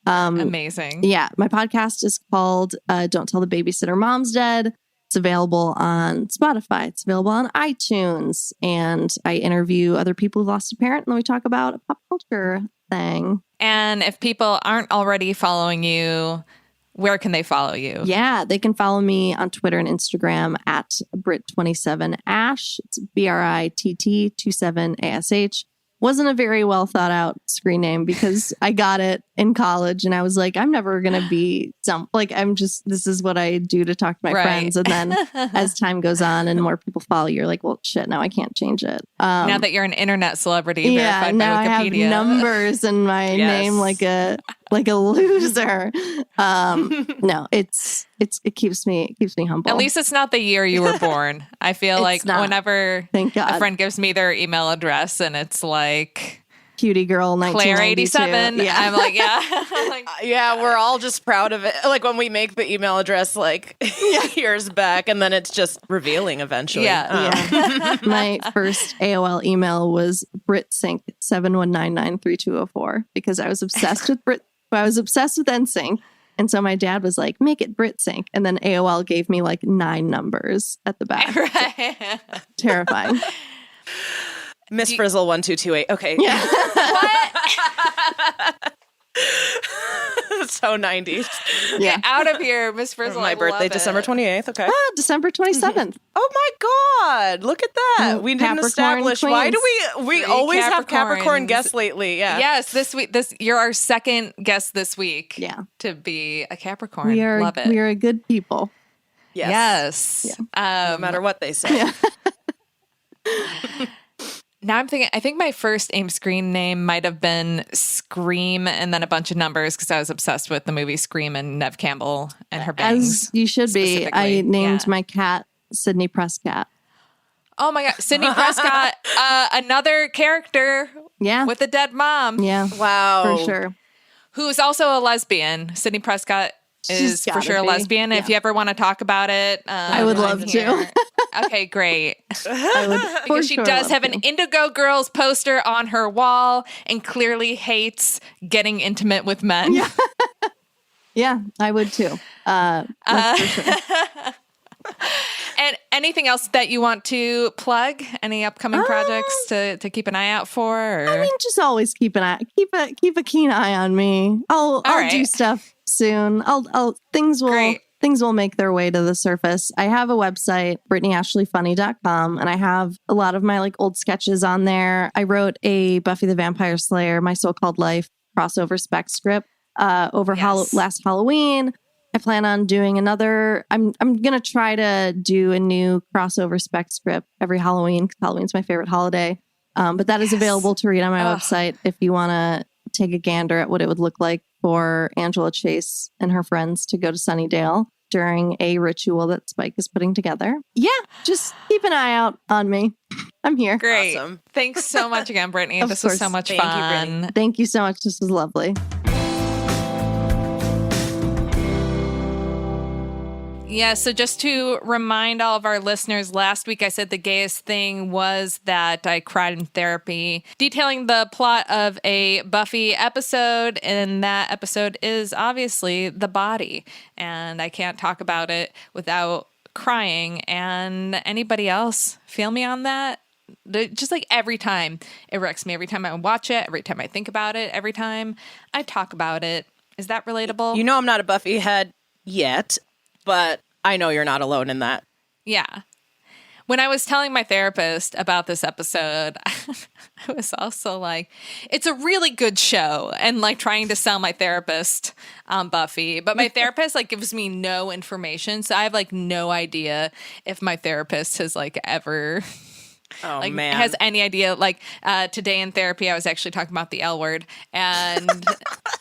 Amazing. Yeah. My podcast is called Don't Tell the Babysitter Mom's Dead. It's available on Spotify. It's available on iTunes. And I interview other people who've lost a parent and then we talk about a pop culture thing. And if people aren't already following you, where can they follow you? Yeah, they can follow me on Twitter and Instagram at Brit27Ash. It's BRITT27ASH. Wasn't a very well thought out screen name because I got it in college and I was like, I'm never going to be this is what I do to talk to my friends. And then as time goes on and more people follow, you're like, well, shit, now I can't change it. Now that you're an internet celebrity verified by now Wikipedia. I have numbers in my name like a loser. No, it keeps me humble. At least it's not the year you were born. I feel like whenever Thank God. a friend gives me their email address and it's like Cutie Girl 1992. Claire 87. Yeah. I'm like, yeah. We're all just proud of it. Like when we make the email address like years back and then it's just revealing eventually. Yeah. My first AOL email was BritSync71993204 because I was obsessed with NSYNC. And so my dad was like, make it BritSync. And then AOL gave me like 9 numbers at the back. Right. Terrifying. Miss Frizzle 1228. Okay. Yeah. What? So 90s. Get out of here, Miss Frizzle. My I birthday, love it. December 28th. Okay. December 27th. Oh my God. Look at that. We didn't Capricorn establish. Why do we Three always have Capricorn Capricorns. guests lately? Yeah. Yes, you're our second guest this week. Yeah. To be a Capricorn. We are Love it. We are a good people. Yes. No matter what they say. Now I'm thinking, I think my first AIM screen name might have been Scream and then a bunch of numbers because I was obsessed with the movie Scream and Nev Campbell and her bangs. As you should be. I named my cat Sydney Prescott. Oh my God. Sydney Prescott, another character with a dead mom. Yeah. Wow. For sure. Who's also a lesbian. Sydney Prescott is for sure a lesbian. Yeah. If you ever want to talk about it, I would love to. Okay, great. I would Because she does have an Indigo Girls poster on her wall and clearly hates getting intimate with men. Yeah, yeah, I would too. That's for sure. And anything else that you want to plug? Any upcoming projects to keep an eye out for? Or? I mean, just always keep a keen eye on me. I'll do stuff soon. Things will make their way to the surface. I have a website, BrittanyAshleyFunny.com, and I have a lot of my like old sketches on there. I wrote a Buffy the Vampire Slayer, My So-Called Life crossover spec script last Halloween. I plan on doing another. I'm gonna try to do a new crossover spec script every Halloween because Halloween's my favorite holiday. But that is available to read on my website if you want to take a gander at what it would look like for Angela Chase and her friends to go to Sunnydale during a ritual that Spike is putting together. Yeah, just keep an eye out on me. I'm here. Great. Awesome. Thanks so much again, Brittany. Of This was so course. much Thank you, fun. Brittany. Thank you so much. This was lovely. Yeah, so just to remind all of our listeners, last week I said the gayest thing was that I cried in therapy, detailing the plot of a Buffy episode, and that episode is obviously the body, and I can't talk about it without crying. And anybody else feel me on that? Just like every time it wrecks me, every time I watch it, every time I think about it, every time I talk about it. Is that relatable? You know I'm not a Buffy head yet, but I know you're not alone in that. Yeah. When I was telling my therapist about this episode, I was also like, it's a really good show, and like trying to sell my therapist on Buffy. But my therapist like gives me no information. So I have like no idea if my therapist has like ever Oh, like man. has any idea. Like today in therapy, I was actually talking about the L word, and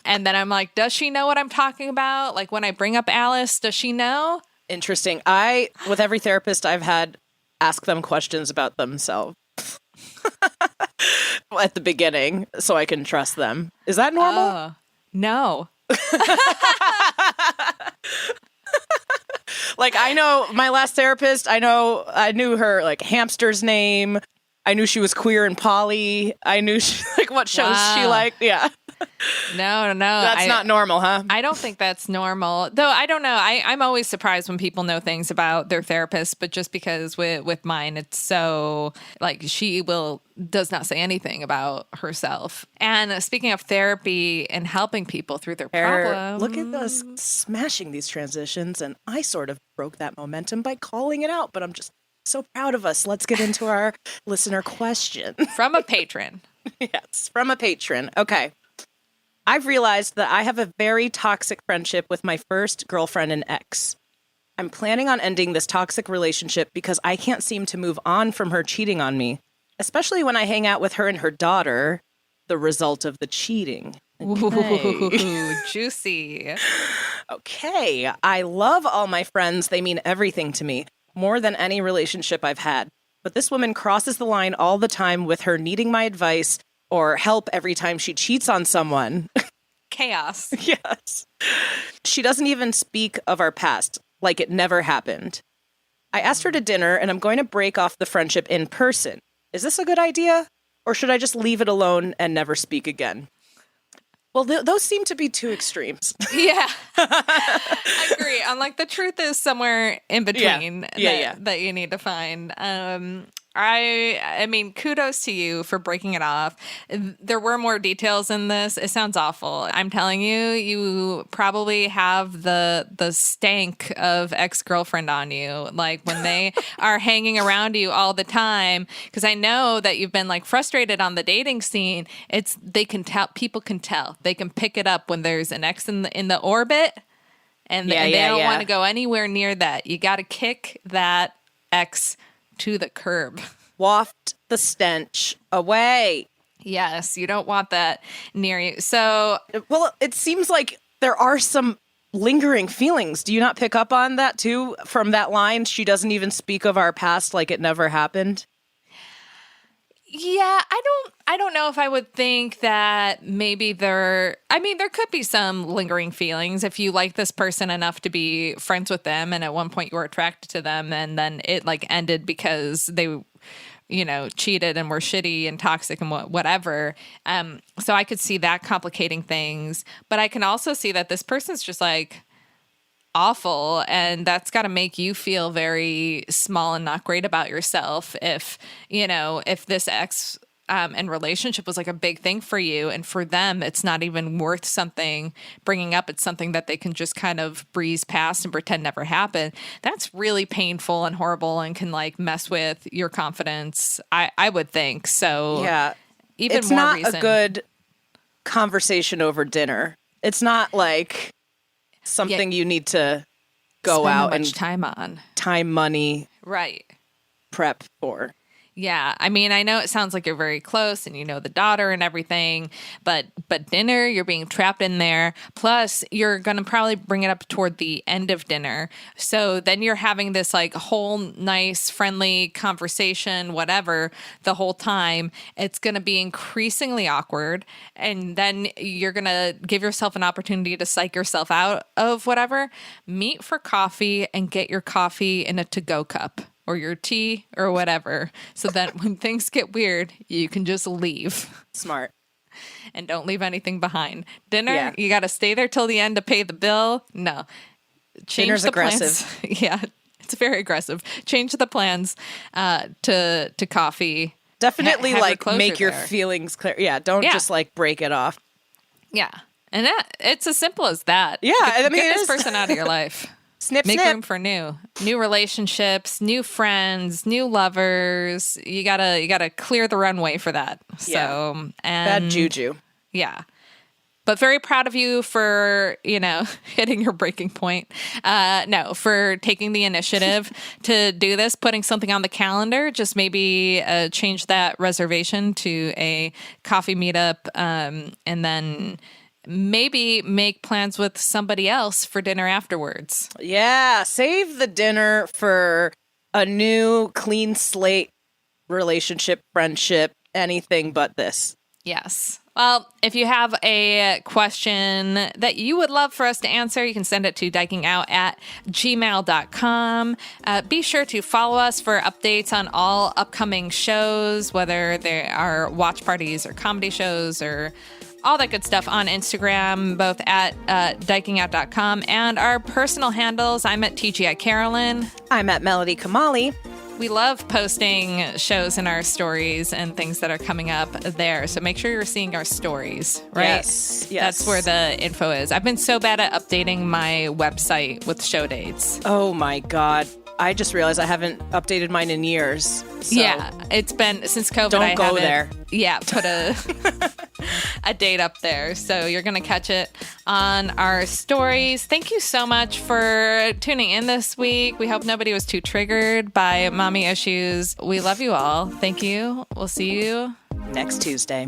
and then I'm like, does she know what I'm talking about? Like when I bring up Alice, does she know? Interesting. With every therapist I've had, ask them questions about themselves at the beginning so I can trust them. Is that normal? No. Like, I know my last therapist, I knew her like hamster's name. I knew she was queer and poly. I knew like what shows she Wow. liked. Yeah. No. That's not normal, huh? I don't think that's normal. Though I don't know. I'm always surprised when people know things about their therapist, but just because with mine, it's so like she does not say anything about herself. And speaking of therapy and helping people through their problems. Look at us smashing these transitions, and I sort of broke that momentum by calling it out, but I'm just so proud of us. Let's get into our listener question. From a patron. Yes, from a patron. Okay. I've realized that I have a very toxic friendship with my first girlfriend and ex. I'm planning on ending this toxic relationship because I can't seem to move on from her cheating on me, especially when I hang out with her and her daughter, the result of the cheating. Ooh, juicy. Okay. I love all my friends. They mean everything to me, more than any relationship I've had. But this woman crosses the line all the time with her needing my advice or help every time she cheats on someone. Chaos. Yes. She doesn't even speak of our past, like it never happened. I asked her to dinner, and I'm going to break off the friendship in person. Is this a good idea? Or should I just leave it alone and never speak again? Well, those seem to be two extremes. Yeah. I agree. I'm like, the truth is somewhere in between that you need to find. I mean, kudos to you for breaking it off. There were more details in this. It sounds awful. I'm telling you, you probably have the stank of ex-girlfriend on you. Like when they are hanging around you all the time, because I know that you've been like frustrated on the dating scene. They can tell. People can tell. They can pick it up when there's an ex in the orbit, and they don't want to go anywhere near that. You got to kick that ex to the curb. Waft the stench away. Yes, you don't want that near you. So, well, it seems like there are some lingering feelings. Do you not pick up on that too from that line? She doesn't even speak of our past like it never happened. Yeah, I don't know if I would think that maybe there could be some lingering feelings if you like this person enough to be friends with them, and at one point you were attracted to them, and then it like ended because they, cheated and were shitty and toxic and whatever. So I could see that complicating things, but I can also see that this person's just like awful, and that's got to make you feel very small and not great about yourself if this ex and relationship was like a big thing for you, and for them it's not even worth something bringing up. It's something that they can just kind of breeze past and pretend never happened. That's really painful and horrible and can like mess with your confidence, I would think. So yeah, even it's more not reason. a good conversation over dinner. It's not like something you need to go Spend out much and time on. time, money, Right. prep for. Yeah, I mean, I know it sounds like you're very close and you know the daughter and everything, but dinner, you're being trapped in there. Plus, you're going to probably bring it up toward the end of dinner. So then you're having this like whole nice, friendly conversation, whatever, the whole time. It's going to be increasingly awkward. And then you're going to give yourself an opportunity to psych yourself out of whatever. Meet for coffee and get your coffee in a to-go cup. Or your tea or whatever, so that when things get weird, you can just leave. Smart. And don't leave anything behind. Dinner, Yeah. you got to stay there till the end to pay the bill. No. Change Dinner's the plans. aggressive. Yeah, it's very aggressive. Change the plans to coffee. Definitely Have like closure make your there. feelings clear. Yeah, don't Yeah. just like break it off. Yeah. And it's as simple as that. Yeah, I mean, get it this is. person out of your life. Snip, Make snip. room for new relationships, new friends, new lovers. You gotta clear the runway for that. So, Yeah. and Bad juju. yeah. But very proud of you for, hitting your breaking point. No, for taking the initiative to do this, putting something on the calendar, just maybe change that reservation to a coffee meetup, and then maybe make plans with somebody else for dinner afterwards. Yeah, save the dinner for a new clean slate relationship, friendship, anything but this. Yes. Well, if you have a question that you would love for us to answer, you can send it to dikingout@gmail.com. Be sure to follow us for updates on all upcoming shows, whether they are watch parties or comedy shows or all that good stuff on Instagram, both at dikingout.com and our personal handles. I'm at TGI Carolyn. I'm at Melody Kamali. We love posting shows in our stories and things that are coming up there. So make sure you're seeing our stories, right? Yes. That's where the info is. I've been so bad at updating my website with show dates. Oh my God. I just realized I haven't updated mine in years. So Yeah, it's been since COVID. Don't I go haven't, there. Yeah, put a date up there. So you're going to catch it on our stories. Thank you so much for tuning in this week. We hope nobody was too triggered by mommy issues. We love you all. Thank you. We'll see you next Tuesday.